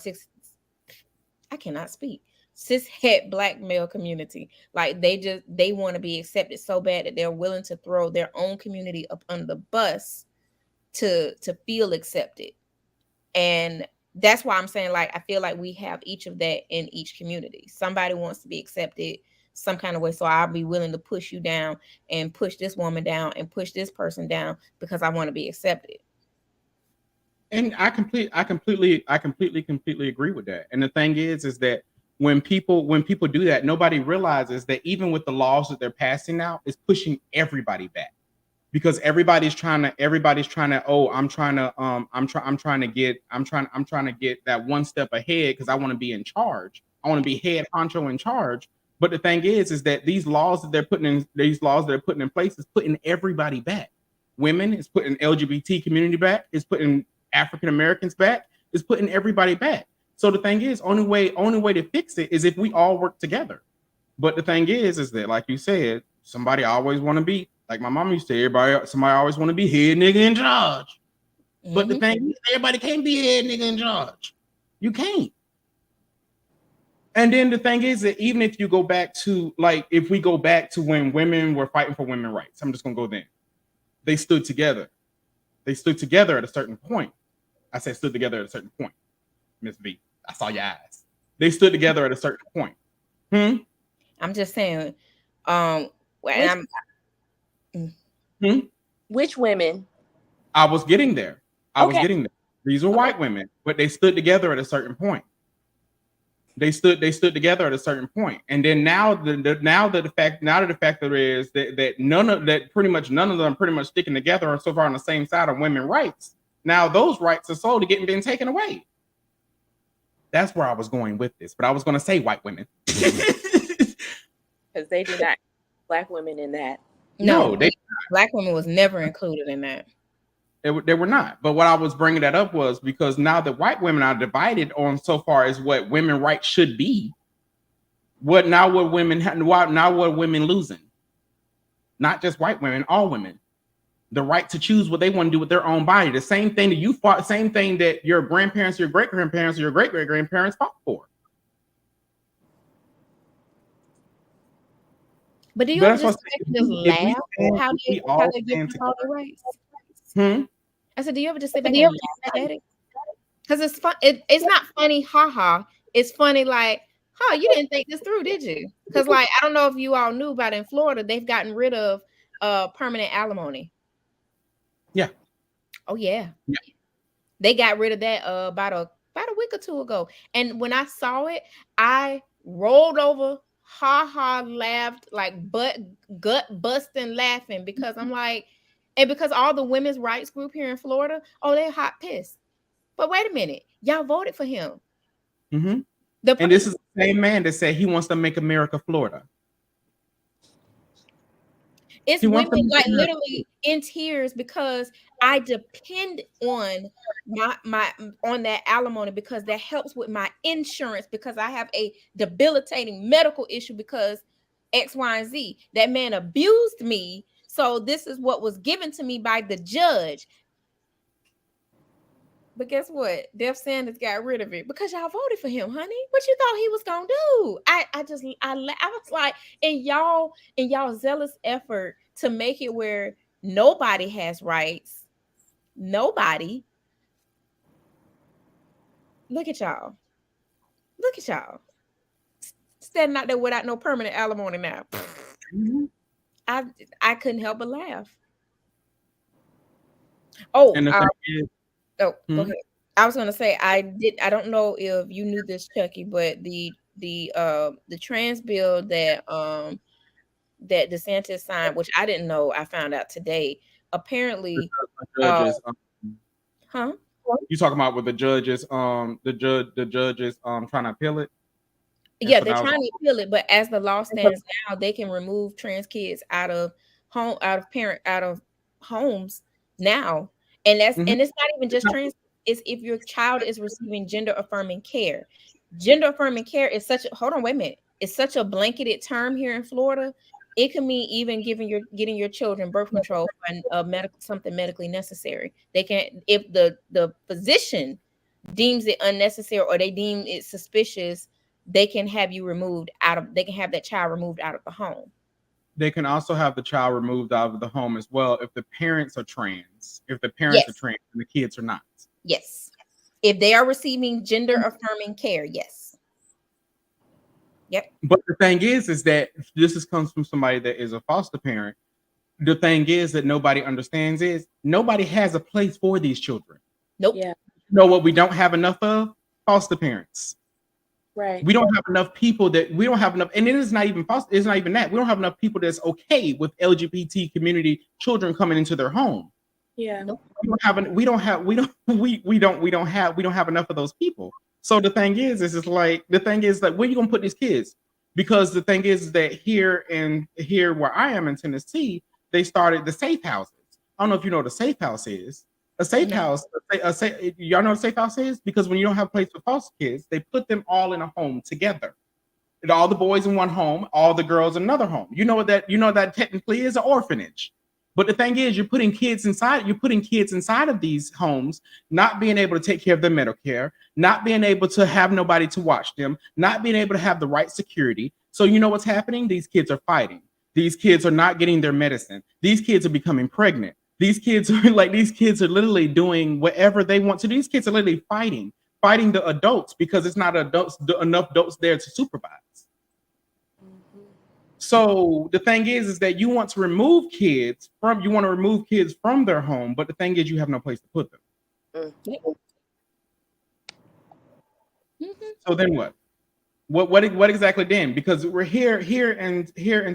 I cannot speak, cishet black male community. Like they want to be accepted so bad that they're willing to throw their own community up under the bus to feel accepted. And that's why I'm saying, like, I feel like we have each of that in each community. Somebody wants to be accepted some kind of way, so I'll be willing to push you down and push this woman down and push this person down because I want to be accepted. And I completely agree with that. And the thing is that when people do that, nobody realizes that even with the laws that they're passing now, it's pushing everybody back. Because everybody's trying to, oh, I'm trying to get that one step ahead because I want to be in charge. I want to be head honcho in charge. But the thing is that these laws that they're putting in place is putting everybody back. Women, is putting LGBT community back, is putting African Americans back, is putting everybody back. So the thing is, only way to fix it is if we all work together. But the thing is that, like you said, somebody always want to be, like my mom used to say, somebody always want to be head nigga in charge. Mm-hmm. But the thing is, everybody can't be head nigga in charge. You can't. And then the thing is that even if you go back to, like, if we go back to when women were fighting for women's rights, I'm just going to go then. They stood together. They stood together at a certain point. I said stood together at a certain point. Miss V, I saw your eyes. They stood together at a certain point. I'm just saying, which women? I was getting there. These were white women, but they stood together at a certain point. They stood together at a certain point. And then now the fact that is that pretty much none of them pretty much sticking together are so far on the same side of women's rights. Now those rights are slowly being taken away. That's where I was going with this, but I was going to say white women. Because they did not black women in that. No, black women was never included in that. They were not. But what I was bringing that up was because now that white women are divided on so far as what women's rights should be, what women losing? Not just white women, all women. The right to choose what they want to do with their own body. The same thing that you fought, same thing that your grandparents, your great-grandparents, or your great-great-grandparents fought for. But do you just laugh how they get all the rights? I said, do you ever just sit back and laugh at it? Because it's fun. It's not funny, haha. It's funny, like, you didn't think this through, did you? Because, like, I don't know if you all knew, but in Florida, they've gotten rid of permanent alimony. Yeah. Oh yeah. They got rid of that about a week or two ago. And when I saw it, I rolled over, laughed, like gut busting laughing, because I'm like, and because all the women's rights group here in Florida, they're hot pissed. But wait a minute, y'all voted for him. Mm-hmm. And this is the same man that said he wants to make America Florida. It's women like literally in tears because I depend on on that alimony because that helps with my insurance, because I have a debilitating medical issue because X, Y, and Z. That man abused me. So this is what was given to me by the judge. But guess what? Def Sanders got rid of it because y'all voted for him, honey. What you thought he was gonna do? I was like, in y'all zealous effort to make it where nobody has rights, nobody. Look at y'all. Look at y'all standing out there without no permanent alimony now. Mhm. I I couldn't help but laugh. Oh, And the thing is, oh, go hmm? ahead. I was gonna say I don't know if you knew this, Chucky, but the trans bill that DeSantis signed, which I didn't know, I found out today. The Apparently, uh, judges, huh? you talking about with the judges, the judges, trying to appeal it, and Yeah, so they're now it's trying all. to appeal it, but as the law stands now, they can remove trans kids out of homes now. Mhm. And it's not even It's just not. trans, it's if your child is receiving gender affirming care. Gender affirming care is such a hold on, wait a minute. It's such a blanketed term here in Florida. It can mean even getting your children birth control for medical something medically necessary. They can if the physician deems it unnecessary or they deem it suspicious, they can have that child removed out of the home. They can also have the child removed out of the home as well if the parents are trans. If the parents are Yes. trans and the kids are not. Yes. If they are receiving gender affirming care, yes. Yep. But the thing is that comes from somebody that is a foster parent. The thing is that nobody understands is nobody has a place for these children. Nope. Yeah. You know what we don't have enough of? Foster parents. Right. We don't have enough people that we don't have enough, and it is not even foster. It's not even that we don't have enough people that's okay with LGBT community children coming into their home. Yeah. Nope. We don't have enough of those people. So the thing is it's like the thing is like where you gonna put these kids? Because the thing is that here where I am in Tennessee, they started the safe houses. I don't know if you know what a safe house is. A safe No. house, y'all know what a safe house is? Because when you don't have a place for foster kids, they put them all in a home together. And all the boys in one home, all the girls in another home. You know that technically is an orphanage. But the thing is, you're putting kids inside of these homes, not being able to take care of their medical care, not being able to have nobody to watch them, not being able to have the right security. So you know what's happening? These kids are fighting. These kids are not getting their medicine. These kids are becoming pregnant. These kids are literally doing whatever they want to. These kids are literally fighting the adults because it's not enough adults there to supervise. Mhm. So the thing is that you want to remove kids from their home, but the thing is you have no place to put them. Mm. Yep. Mhm. So then what? What exactly then? Because we're here in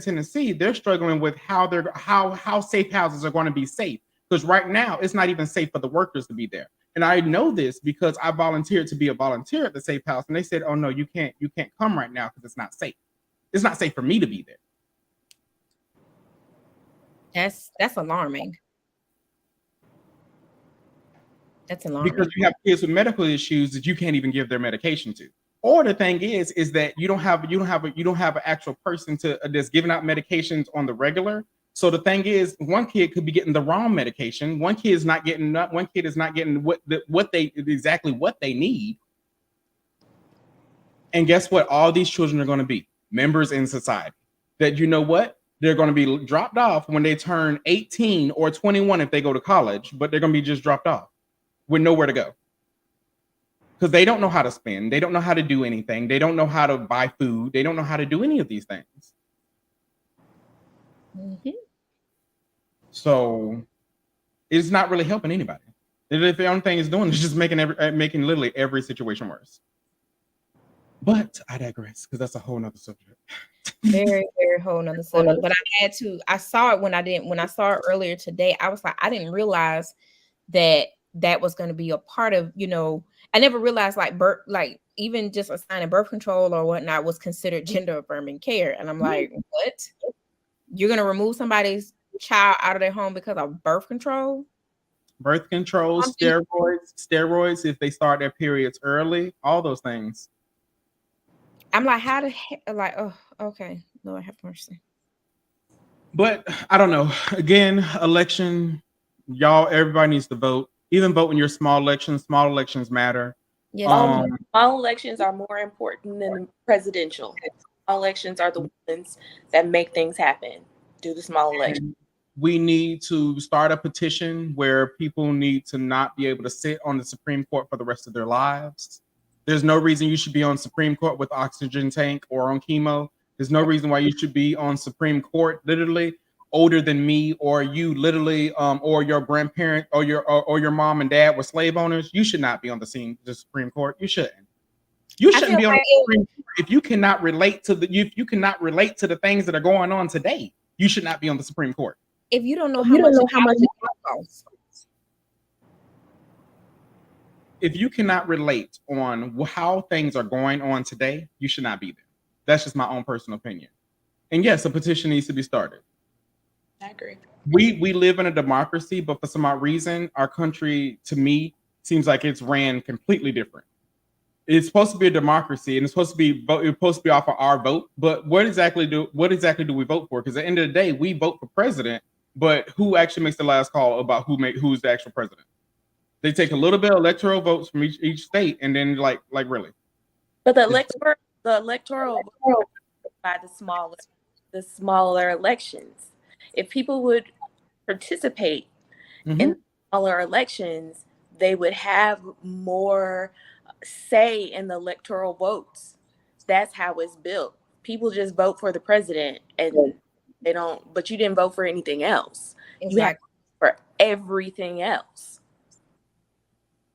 Tennessee, they're struggling with how safe houses are going to be safe. Because right now it's not even safe for the workers to be there. And I know this because I volunteered to be a volunteer at the safe house, and they said, "Oh no, you can't come right now because it's not safe. It's not safe for me to be there." That's alarming. That's Because alarming. you have kids with medical issues that you can't even give their medication to. Or the thing is that you don't have an actual person to that's giving out medications on the regular. So the thing is, one kid could be getting the wrong medication. One kid is not getting what they exactly what they need. And guess what? All these children are going to be members in society. That you know what? They're going to be dropped off when they turn 18 or 21 if they go to college, but they're going to be just dropped off with nowhere to go because they don't know how to spend. They don't know how to do anything. They don't know how to buy food. They don't know how to do any of these things. Mhm. So it's not really helping anybody. If the only thing it's doing is just making literally every situation worse. But I digress because that's a whole nother subject. Very, very whole nother subject. But I saw it when I saw it earlier today. I was like, I didn't realize that that was going to be a part of, I never realized like even just assigning birth control or whatnot was considered gender affirming care. And I'm like, what? You're going to remove somebody's child out of their home because of birth control? Birth control, I'm thinking, steroids if they start their periods early, all those things. I'm like, how the heck? Like, oh, okay. Lord have mercy. But I don't know. Again, election, y'all, everybody needs to vote. Even voting your small elections matter. Yes, All elections are more important than the presidential. All elections are the ones that make things happen. Do the small elections. We need to start a petition where people need to not be able to sit on the Supreme Court for the rest of their lives. There's no reason you should be on Supreme Court with oxygen tank or on chemo. There's no reason why you should be on Supreme Court literally older than me, or you literally or your grandparent or your mom and dad were slave owners. You should not be on the Supreme Court. You shouldn't. You shouldn't be on the Supreme Court if you cannot relate to the things that are going on today. You should not be on the Supreme Court. If you don't know how much it costs. If you cannot relate on how things are going on today, you should not be there. That's just my own personal opinion. And yes, a petition needs to be started. I agree. We live in a democracy, but for some odd reason, our country, to me, seems like it's ran completely different. It's supposed to be a democracy, and it's supposed to be off of our vote. But what exactly do we vote for? Because at the end of the day, we vote for president, but who actually makes the last call about who's the actual president? They take a little bit of electoral votes from each state, and then like really. But the electoral vote by the smaller elections. If people would participate in smaller elections, they would have more say in the electoral votes. That's how it's built. People just vote for the president, and they don't. But you didn't vote for anything else. Exactly. You have to vote for everything else.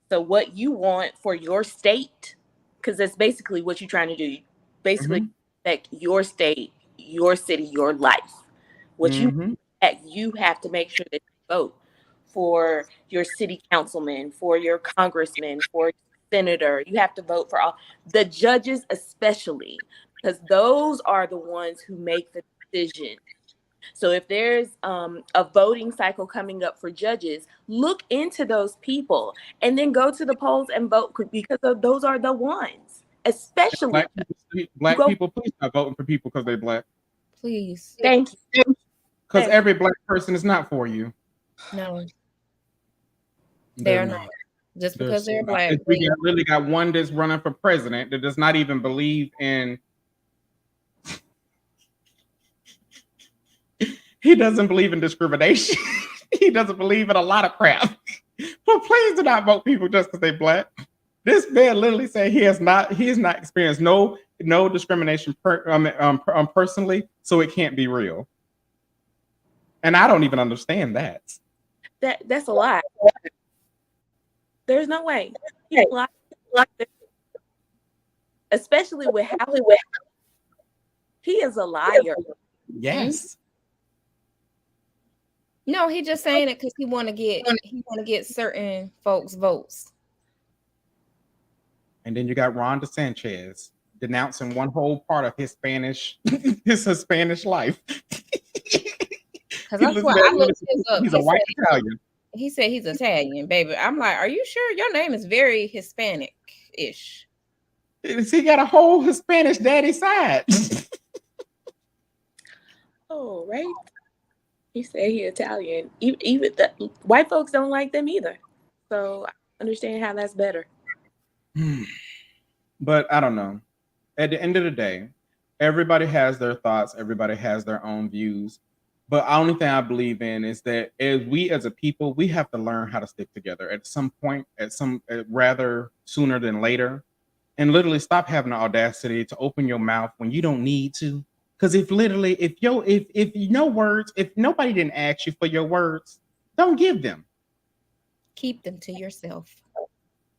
So what you want for your state, because that's basically what you're trying to do. Basically, affect your state, your city, your life. What you have to make sure that you vote for your city councilman, for your congressman, for your senator. You have to vote for all the judges, especially, because those are the ones who make the decision. So if there's a voting cycle coming up for judges, look into those people and then go to the polls and vote, because those are the ones. Especially black people, please stop voting for people because they're black. Please. Thank you. Because every black person is not for you. No. They're not. Just because they're black. We literally got one that's running for president that does not even believe in. He doesn't believe in discrimination. He doesn't believe in a lot of crap. But please do not vote people just because they're black. This man literally said he has not experienced no discrimination personally, so it can't be real. And I don't even understand that. That's a lie. There's no way. Especially with how he is a liar. Yes. No, he just saying it because he want to get certain folks votes. And then you got Ron DeSantis denouncing one whole part of his Spanish life. Because that's why I looked his up. He's a white Italian. He said he's Italian, baby. I'm like, are you sure your name is very Hispanic-ish? He got a whole Hispanic daddy side. Oh, right. He said he Italian. Even the white folks don't like them either. So I understand how that's better. But I don't know. At the end of the day, everybody has their thoughts. Everybody has their own views. But the only thing I believe in is that as a people, we have to learn how to stick together at some point, rather sooner than later, and literally stop having the audacity to open your mouth when you don't need to. Because if nobody didn't ask you for your words, don't give them. Keep them to yourself.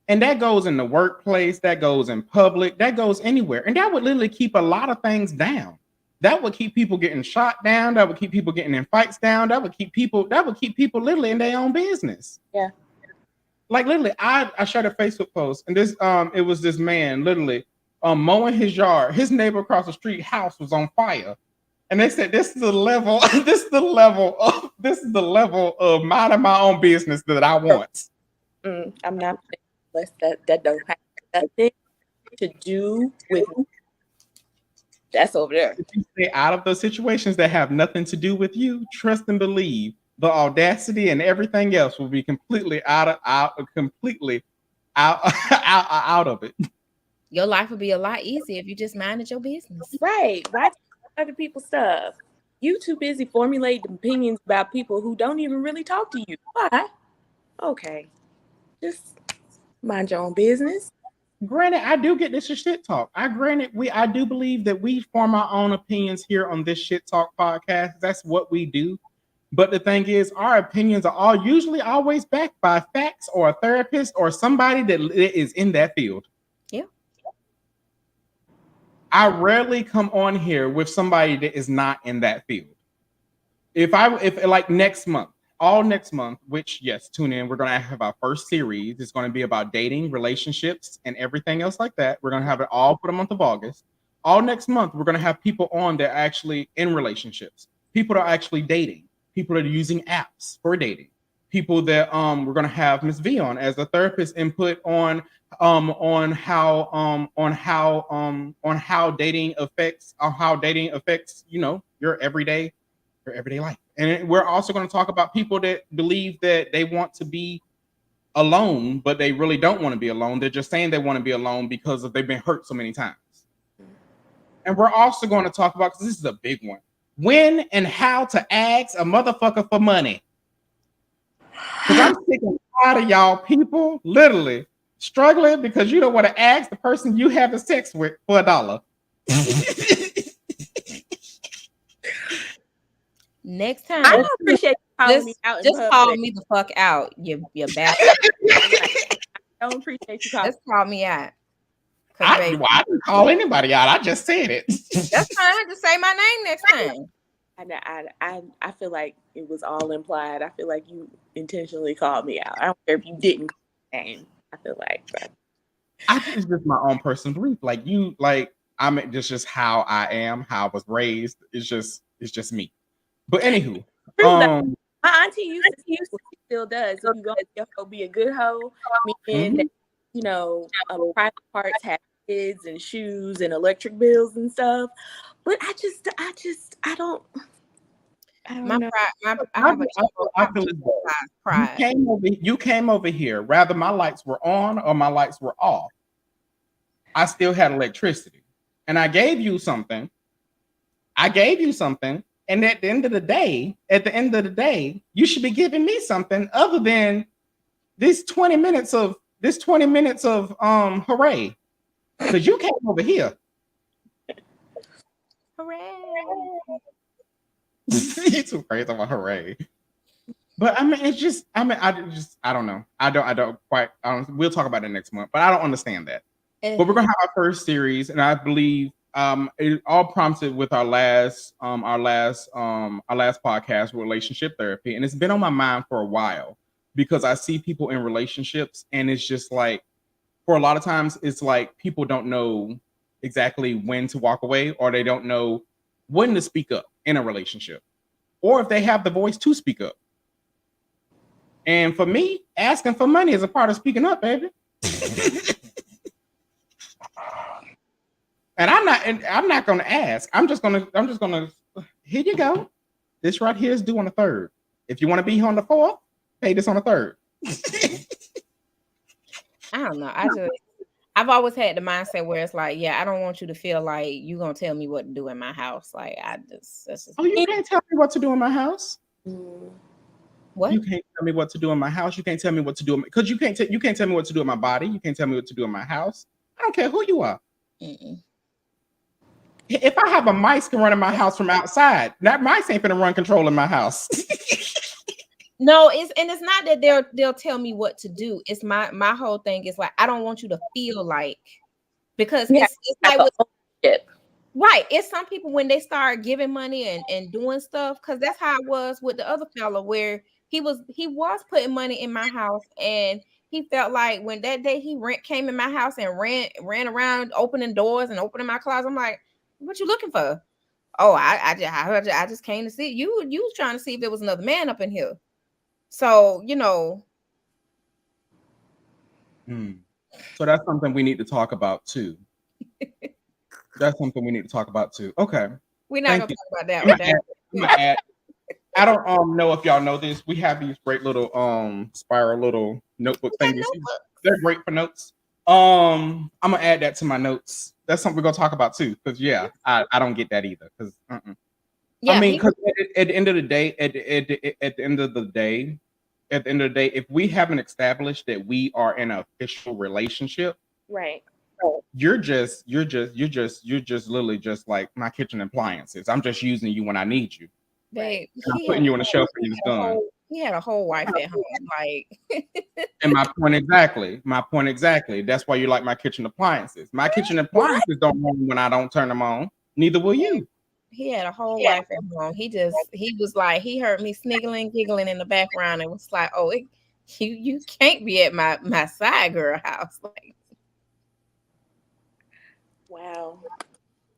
And that goes in the workplace, that goes in public, that goes anywhere. And that would literally keep a lot of things down. That would keep people getting shot down. That would keep people getting in fights down. That would keep people literally in their own business. Yeah. Like literally, I shared a Facebook post, and this it was this man literally mowing his yard. His neighbor across the street house was on fire. And they said, this is the level of minding my own business that I want. I'm not that don't have nothing to do with that's over there. If you stay out of those situations that have nothing to do with you, trust and believe the Audacity and everything else will be completely completely out out of it. Your life would be a lot easier if you just manage your business. Right. Why talk about other people's stuff? You too busy formulating opinions about people who don't even really talk to you. Why? Okay. Just mind your own business. Granted, I do get this is shit talk. I do believe that we form our own opinions here on this shit talk podcast. That's what we do. But the thing is, our opinions are all usually always backed by facts or a therapist or somebody that is in that field. Yeah. I rarely come on here with somebody that is not in that field. If like next month, all next month, which yes, tune in. We're gonna have our first series. It's gonna be about dating, relationships, and everything else like that. We're gonna have it all for the month of August. All next month, we're gonna have people on that are actually in relationships, people that are actually dating, people that are using apps for dating, people that we're gonna have Miss V on as a therapist input on how dating affects your everyday life. And we're also going to talk about people that believe that they want to be alone, but they really don't want to be alone. They're just saying they want to be alone because they've been hurt so many times. And we're also going to talk about, because this is a big one, when and how to ask a motherfucker for money. Because I'm sick and tired of y'all people literally struggling because you don't want to ask the person you have the sex with for $1. Next time, I don't appreciate you calling me out in just public. call me the fuck out, you bastard. I don't appreciate you calling. Just call me out. I didn't call anybody out. I just said it. That's fine. Just say my name next time. I feel like it was all implied. I feel like you intentionally called me out. I don't care if you didn't call my name. I feel like I think it's just my own personal belief. It's just how I am, how I was raised. It's just me. But anywho, my auntie used to say what she still does. If you go be a good hoe, meaning that, private parts have kids and shoes and electric bills and stuff. But I don't know. Pride. You came over here. Rather my lights were on or my lights were off. I still had electricity, and I gave you something. And at the end of the day, you should be giving me something other than this 20 minutes of hooray. Because you came over here. Hooray. You too crazy about hooray. But I mean, I don't know. I don't quite. We'll talk about it next month, but I don't understand that. But we're gonna have our first series, and I believe it all prompted with our last podcast, relationship therapy, and it's been on my mind for a while because I see people in relationships, and it's just like, for a lot of times, it's like people don't know exactly when to walk away, or they don't know when to speak up in a relationship, or if they have the voice to speak up. And for me, asking for money is a part of speaking up, baby. And I'm not gonna ask. I'm just gonna here you go. This right here is due on the 3rd. If you want to be here on the 4th, pay this on the 3rd. I don't know. I've always had the mindset where it's like, yeah, I don't want you to feel like you're gonna tell me what to do in my house. Like you can't tell me what to do in my house. What? You can't tell me what to do in my house. You can't tell me what to do because you can't tell me what to do in my body. You can't tell me what to do in my house. I don't care who you are. Mm-mm. If I have a mice can run in my house from outside, that mice ain't gonna run control in my house. No, it's not that they'll tell me what to do. It's my whole thing is like, I don't want you to feel like, because it's like right. It's some people when they start giving money and doing stuff, because that's how it was with the other fella where he was putting money in my house, and he felt like when that day he came in my house and ran around opening doors and opening my closet. I'm like, what you looking for? Oh, I just came to see you. You was trying to see if there was another man up in here. So, So that's something we need to talk about too. Okay. We're not going to talk about that. I don't know if y'all know this. We have these great little spiral little notebook We got thingies. notebooks. They're great for notes. I'm gonna add that to my notes. That's something we're gonna talk about too. Because yeah, I don't get that either. Because I Yeah, mean, people. because at the end of the day, at the end of the day, at the end of the day, if we haven't established that we are in an official relationship, Right. you're just literally just like my kitchen appliances. I'm just using you when I need you. Babe, And I'm putting you on the shelf when it's done. he had a whole wife at home. Like, And my point exactly. That's why you like my kitchen appliances. My kitchen appliances don't run when I don't turn them on. Neither will you. he had a whole wife at home. He was like, he heard me sniggling, giggling in the background, and was like, "Oh, you can't be at my side girl house." Like, Wow.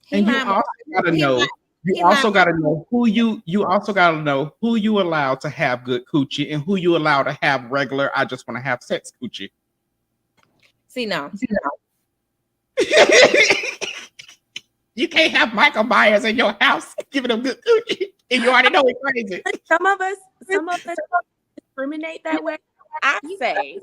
he And you mind, also gotta he know. mind, You he also mind. gotta know who you also gotta know who you allow to have good coochie and who you allow to have regular. I just want to have sex coochie. See now, You can't have Michael Myers in your house giving him good coochie, and you already know it's crazy. Some of us discriminate that way. I say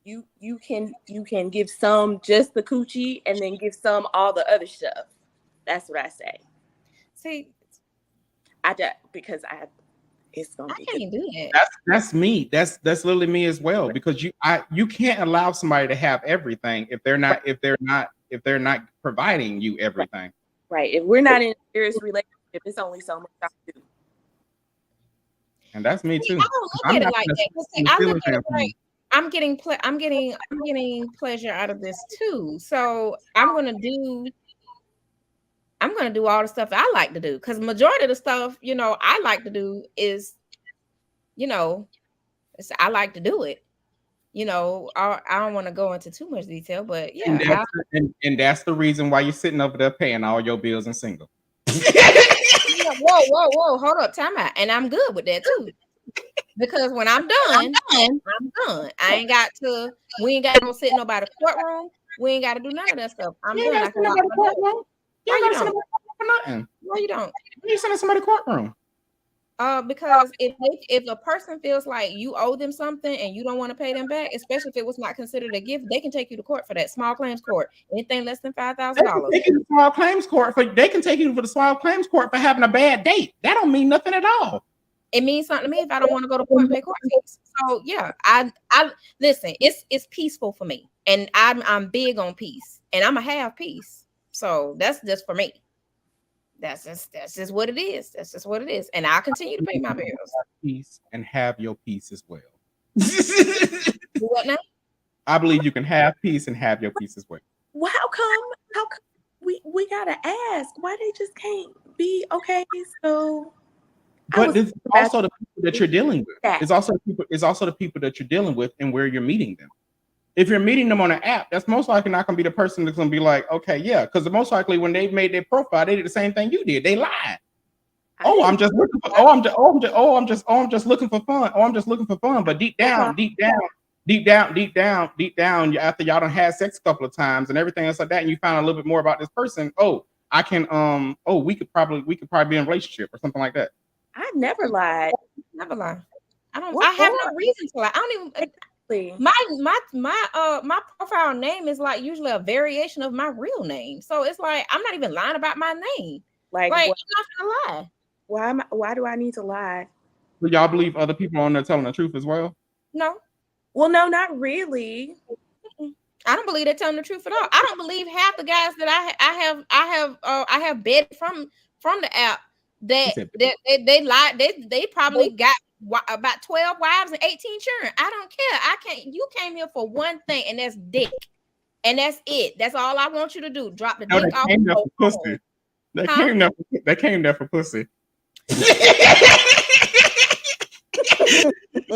you can give some just the coochie and then give some all the other stuff. That's what I say. see, I do, because it's gonna I be can't do that. That's me. That's literally me as well. Because you can't allow somebody to have everything if they're not providing you everything. right. If we're not in a serious relationship, it's only so much I do. And that's me See, too. I don't look I'm at it not like gonna that. 'Cause see, see the I look feelings at it in like me. I'm getting pleasure out of this too. So I'm gonna do all the stuff I like to do, because majority of the stuff, I like to do is, you know, I like to do it. I don't want to go into too much detail, but And yeah, that's the reason why you're sitting over there paying all your bills and single. whoa, hold up, time out, and I'm good with that too, because when I'm done, I'm done. We ain't got to go sit in nobody's courtroom. We ain't got to do none of that stuff. I'm You ain't done. gotta I can send lock nobody my door. courtroom. You Why ain't you gotta send don't? nobody courtroom for nothing. Why you don't? When you sending somebody courtroom. Because if a person feels like you owe them something and you don't want to pay them back, especially if it was not considered a gift, they can take you to court for that. Small claims court. Anything less than $5,000. They can take you to small claims court for they can take you to the small claims court for having a bad date. That don't mean nothing at all. It means something to me if I don't want to go to court and pay court fees. So yeah, I listen. It's peaceful for me, and I'm big on peace, and I'm gonna have peace. So that's just for me. That's just what it is. That's just what it is, and I'll continue to pay my bills. Peace and have your peace as well. Do what now? I believe you can have peace and have your peace as well. Well, how come we gotta ask why they just can't be okay? So But it's also the people that you're dealing with. that. It's also the people that you're dealing with and where you're meeting them. If you're meeting them on an app, that's most likely not going to be the person that's going to be like, okay, yeah, because most likely when they made their profile, they did the same thing you did. They lied. I'm just looking for. I'm just looking for fun. I'm just looking for fun. But deep down, after y'all done had sex a couple of times and everything else like that, and you find a little bit more about this person. I can. We could probably be in a relationship or something like that. I never lied. Never lie. I have no reason to lie. I don't even. My profile name is like usually a variation of my real name, so it's like I'm not even lying about my name. Like I'm not gonna lie. Why do I need to lie? Do y'all believe other people on there telling the truth as well? No. Well, no, not really. I don't believe they're telling the truth at all. I don't believe half the guys that I have bedded from the app that they lied. They probably got about 12 wives and 18 children. I don't care. You came here for one thing, and that's dick. And that's it. That's all I want you to do. Drop the dick off. Came there for pussy. They came there for pussy.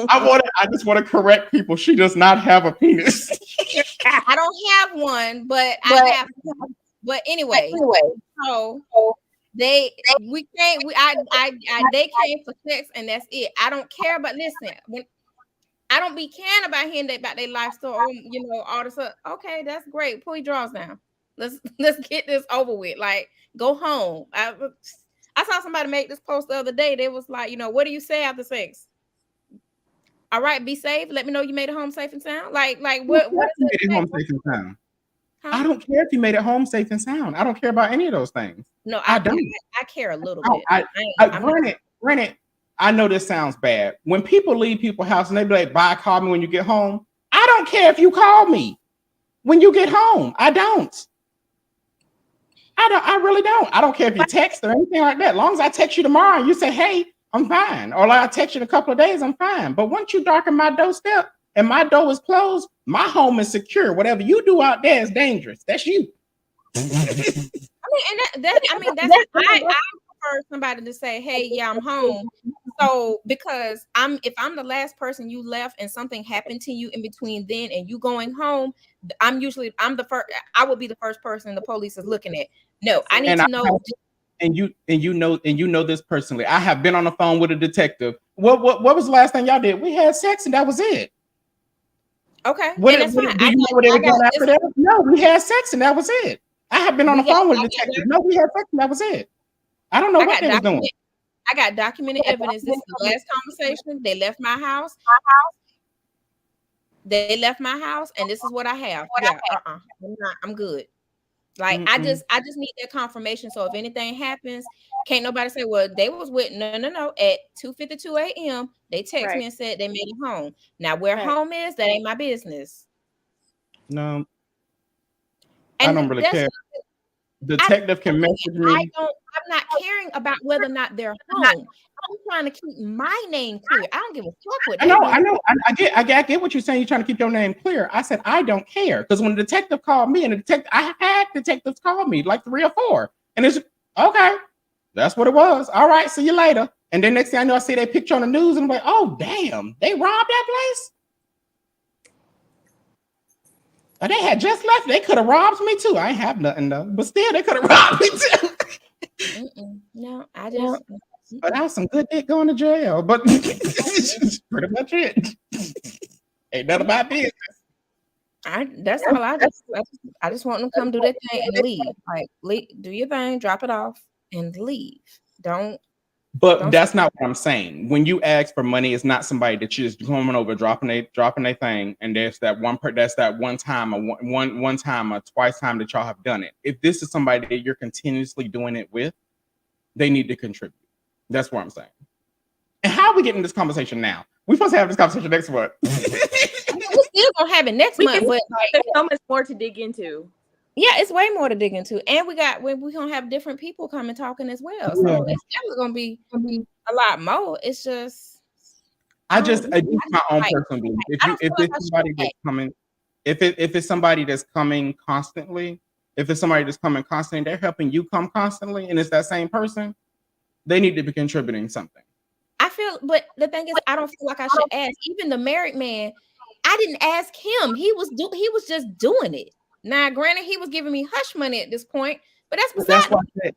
I just want to correct people. She does not have a penis. I don't have one, but I have. But anyway, so they came for sex, and that's it. I don't care. But listen, when I don't be caring about hearing about their life story, all this stuff. Okay, that's great. Pull your drawers down. Let's get this over with. Like, go home. I saw somebody make this post the other day. They was like, what do you say after sex? All right, be safe. Let me know you made it home safe and sound. Like what is made it it? home safe and sound. Huh? I don't care if you made it home safe and sound. I don't care about any of those things. No, I don't. I care a little bit. Granted, I know this sounds bad. When people leave people's house and they be like, "Bye, call me when you get home." I don't care if you call me when you get home. I don't. I really don't. I don't care if you text or anything like that. As long as I text you tomorrow and you say, "Hey, I'm fine," or like I text you in a couple of days, I'm fine. But once you darken my doorstep and my door is closed, my home is secure. Whatever you do out there is dangerous. That's you. I prefer somebody to say, "Hey, yeah, I'm home." So because if I'm the last person you left and something happened to you in between then and you going home, I'm the first. I would be the first person the police is looking at. No, I need to know. And you know this personally. I have been on the phone with a detective. What was the last thing y'all did? We had sex and that was it. Okay, do you know what they were doing after that? No, we had sex and that was it. I have been on the phone with a detective. No, we had sex and that was it. I don't know what they was doing. I got documented evidence. This is the last conversation. They left my house. They left my house, and this is what I have. Yeah, I'm good. Like I just need that confirmation. So if anything happens, can't nobody say, "Well, they was with no." At 2:52 a.m., they text me and said they made it home. Now where home is, that ain't my business. No, I don't really care. Detective can message me. I'm not caring about whether or not they're home. I'm trying to keep my name clear. I don't give a fuck what they do. I know. I get what you're saying. You're trying to keep your name clear. I said I don't care because when the detective called me, I had detectives call me like 3 or 4, and it's okay. That's what it was. All right, see you later. And then next thing I know, I see that picture on the news, and I'm like, oh damn, they robbed that place. They had just left. They could have robbed me too. I ain't have nothing though, but still, they could have robbed me too. No, I just. But I was some good dick going to jail. But pretty much it. Ain't none of my business. That's all I just want them to come do their thing and leave. Like, do your thing, drop it off, and leave. But that's not what I'm saying. When you ask for money, it's not somebody that you're just coming over, dropping a thing, and there's that one time or twice time that y'all have done it. If this is somebody that you're continuously doing it with, they need to contribute. That's what I'm saying. And how are we getting this conversation now? We're supposed to have this conversation next month. We're still gonna have it next month, but there's so much more to dig into. Yeah, it's way more to dig into, and we're gonna have different people coming talking as well. So it's definitely gonna be a lot more. It's just I just my own personal belief. If it's somebody that's coming, if it's somebody that's coming constantly, they're helping you come constantly, and it's that same person, they need to be contributing something. I feel, but the thing is, I don't feel like I should ask. Even the married man, I didn't ask him. He was just doing it. Now, granted, he was giving me hush money at this point, but that's what I said.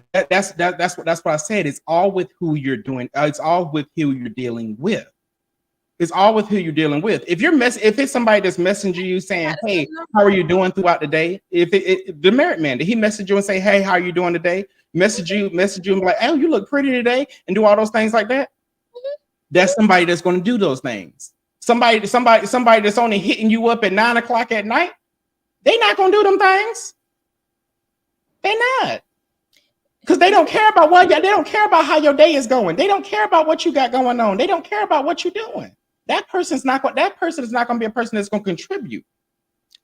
That's what I said. It's all with who you're doing. It's all with who you're dealing with. It's all with who you're dealing with. If it's somebody that's messaging you saying, "Hey, how are you doing throughout the day?" If the married man, did he message you and say, "Hey, how are you doing today?" Message you and be like, "Oh, you look pretty today," and do all those things like that. That's somebody that's going to do those things. Somebody that's only hitting you up at 9 o'clock at night, they not going to do them things. They not. Because they don't care about they don't care about how your day is going. They don't care about what you got going on. They don't care about what you're doing. That person is not going to be a person that's going to contribute.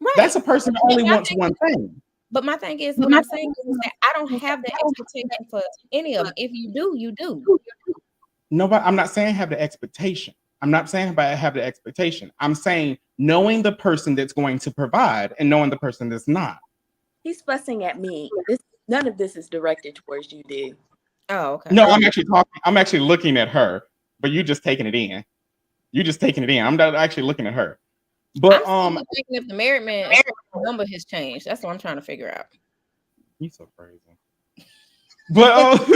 Right. That's a person that only wants one thing. But my thing is, what I'm saying is that I don't have the expectation for any of them. If you do, you do. No, but I'm not saying have the expectation. I'm not saying about have the expectation. I'm saying knowing the person that's going to provide and knowing the person that's not. He's fussing at me. None of this is directed towards you, dude. Oh, okay. No, I'm actually looking at her, but you just taking it in. I'm not actually looking at her. But I'm thinking if the married man number has changed. That's what I'm trying to figure out. You're so crazy. But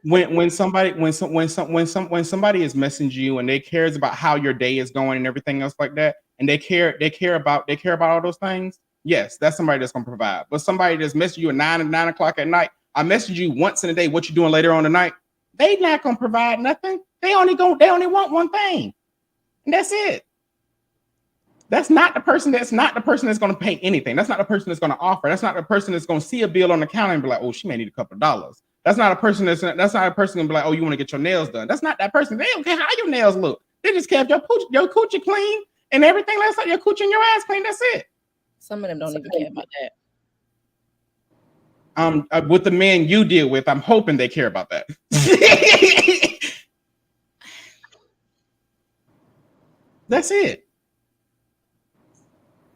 when somebody is messaging you and they cares about how your day is going and everything else like that, and they care about all those things, Yes, that's somebody that's gonna provide. But somebody that's messaging you at 9 o'clock at night, I message you once in a day, what you doing later on tonight, they not gonna provide nothing. They only want one thing. And that's it. That's not the person that's going to pay anything. That's not the person that's going to offer. That's not the person that's going to see a bill on the counter and be like, oh, she may need a couple of dollars. That's not a person that's not a person gonna be like, oh, you want to get your nails done. That's not that person. They don't care how your nails look. They just care if your coochie clean and everything like that. Your coochie and your ass clean. That's it. Some of them don't even care about that. With the men you deal with, I'm hoping they care about that. That's it.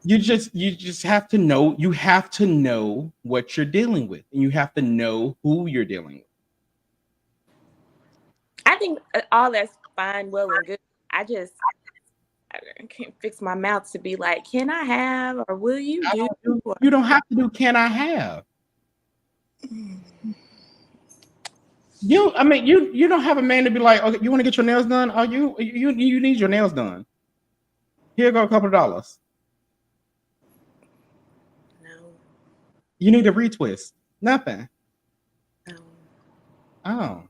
You just have to know. You have to know what you're dealing with, and you have to know who you're dealing with. I think all that's fine, well, and good. I can't fix my mouth to be like, can I have, or will you do? You don't have to do. Can I have? You don't have a man to be like, okay, you want to get your nails done? Are you need your nails done? Here go a couple of dollars. No. You need a retwist. Nothing. No. Oh.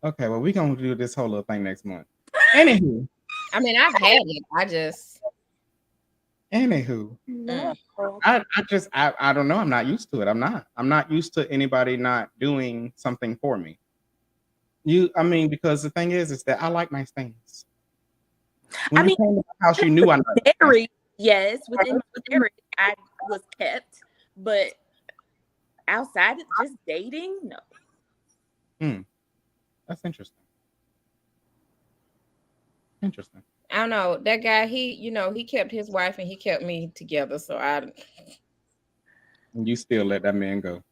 Okay, well, we're gonna do this whole little thing next month. Anywho. I mean, I've had it. Anywho. No. I don't know. I'm not used to it. I'm not used to anybody not doing something for me. Because the thing is that I like nice things. When you came to my house, you knew I liked married. Yes, within marriage, I was kept, but outside of just dating, no. That's interesting. Interesting. I don't know. That guy, he kept his wife and he kept me together. So And you still let that man go.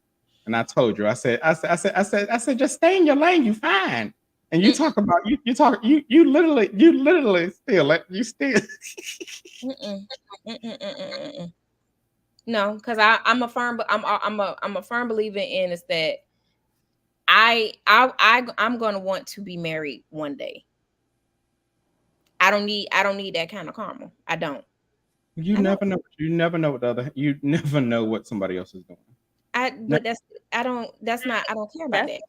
And I told you, I said, just stay in your lane, you fine. And you talk about you literally still let you still. No, because I'm a firm believer in is that I'm gonna want to be married one day. I don't need that kind of karma. I don't. You never know what somebody else is doing. I don't care about that.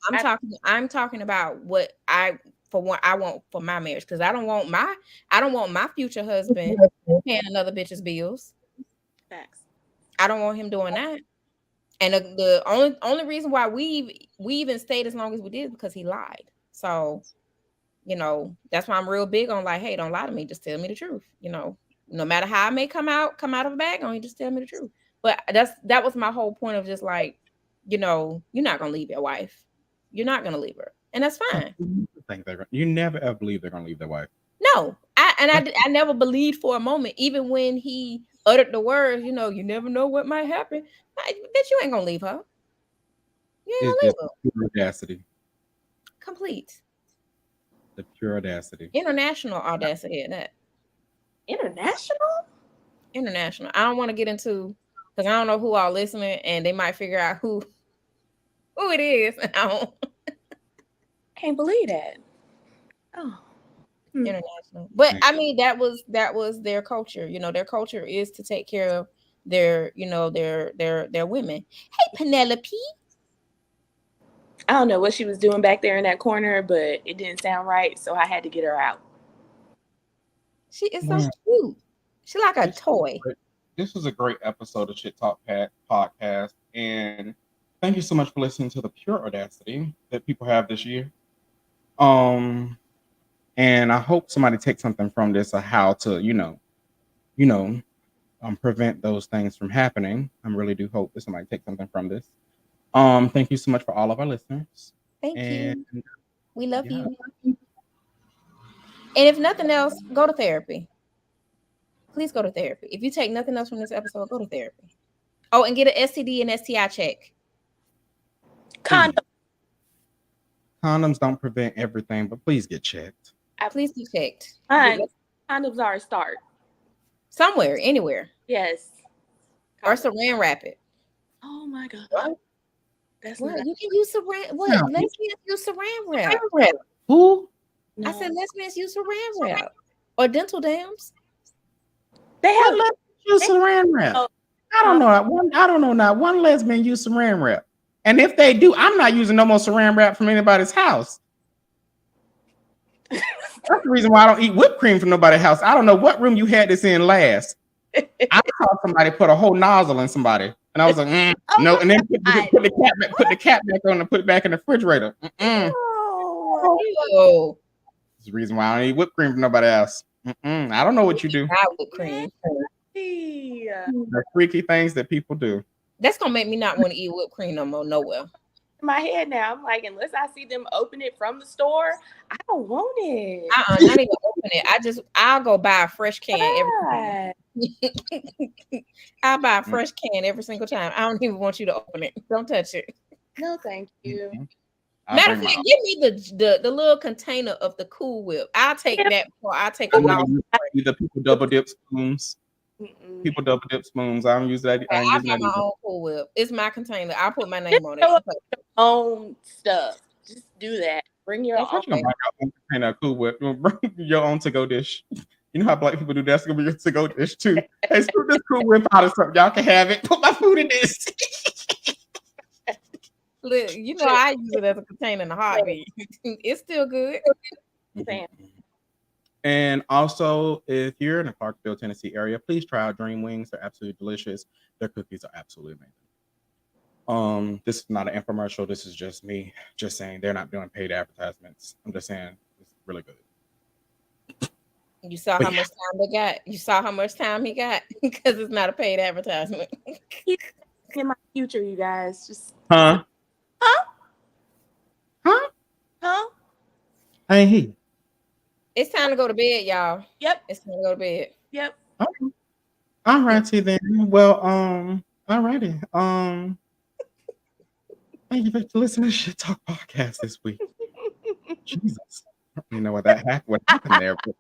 I'm talking about what I want for my marriage, because I don't want my future husband paying another bitch's bills. Facts. I don't want him doing that. And the only reason why we even stayed as long as we did is because he lied. So, that's why I'm real big on like, hey, don't lie to me. Just tell me the truth. No matter how I may come out of a bag on you, just tell me the truth. But that was my whole point of just like, you're not gonna leave your wife. You're not gonna leave her, and that's fine. You never ever believe they're gonna leave their wife. No, I never believed for a moment, even when he uttered the words, you never know what might happen. Bitch, you ain't gonna leave her. You ain't gonna leave her. Pure audacity. Complete. The pure audacity. International audacity at that. International. I don't want to get into, because I don't know who all listening, and they might figure out who it is. I can't believe that. Oh. International. But I mean, that was their culture. Their culture is to take care of their women. Hey, Penelope. I don't know what she was doing back there in that corner, but it didn't sound right, so I had to get her out. She is so cute. She's like a toy. This was a great episode of Shit Talk Podcast, and thank you so much for listening to the pure audacity that people have this year. And I hope somebody takes something from this of how to, prevent those things from happening. I really do hope that somebody takes something from this. Thank you so much for all of our listeners. Thank you. We love you. And if nothing else, go to therapy. Please go to therapy. If you take nothing else from this episode, go to therapy. Oh, and get an STD and STI check. Condoms don't prevent everything, but please get checked. Please get checked. Condoms are a start. Somewhere, anywhere. Yes. Or saran wrap it. Oh my God. What? That's what? Not... You can use saran. What? No. Lesbians use saran wrap. Who? No. I said lesbians use saran wrap or dental dams. They have use saran wrap. I don't know. I don't know now. One lesbian use saran wrap. And if they do, I'm not using no more saran wrap from anybody's house. That's the reason why I don't eat whipped cream from nobody's house. I don't know what room you had this in last. I saw somebody put a whole nozzle in somebody, and I was like, no. And then put the cap back on and put it back in the refrigerator. Oh, That's the reason why I don't eat whipped cream from nobody else. I don't know what you do. not whipped cream. The freaky things that people do. That's gonna make me not want to eat whipped cream no more. Nowhere. In my head now, I'm like, unless I see them open it from the store, I don't want it. Not even open it. I'll go buy a fresh can every time. I'll buy a fresh can every single time. I don't even want you to open it. Don't touch it. No, thank you. Matter of fact, give me the little container of the Cool Whip. I'll take that before I take a large. The people double dip spoons. People double dip spoons. I don't use that. I got my own Cool Whip. It's my container. I'll put my name on it. Own stuff. Just do that. Bring your own. Bring your own container of Cool Whip. Bring your own to-go dish. You know how black people do? That's gonna be your to-go dish too. Hey, screw this Cool Whip out of something. Y'all can have it. Put my food in this. Look, you know I use it as a container in a heartbeat. It's still good. And also, if you're in the Clarksville, Tennessee area, please try out Dream Wings. They're absolutely delicious. Their cookies are absolutely amazing. This is not an infomercial. This is just me just saying they're not doing paid advertisements. I'm just saying it's really good. You saw how much time they got. You saw how much time he got because it's not a paid advertisement. In my future, you guys, just Huh? I ain't hear. It's time to go to bed, y'all. Yep. It's time to go to bed. Yep. Okay. All righty then. Well, all righty. Thank you for listening to Shit Talk Podcast this week. Jesus. I don't even know what happened there. But,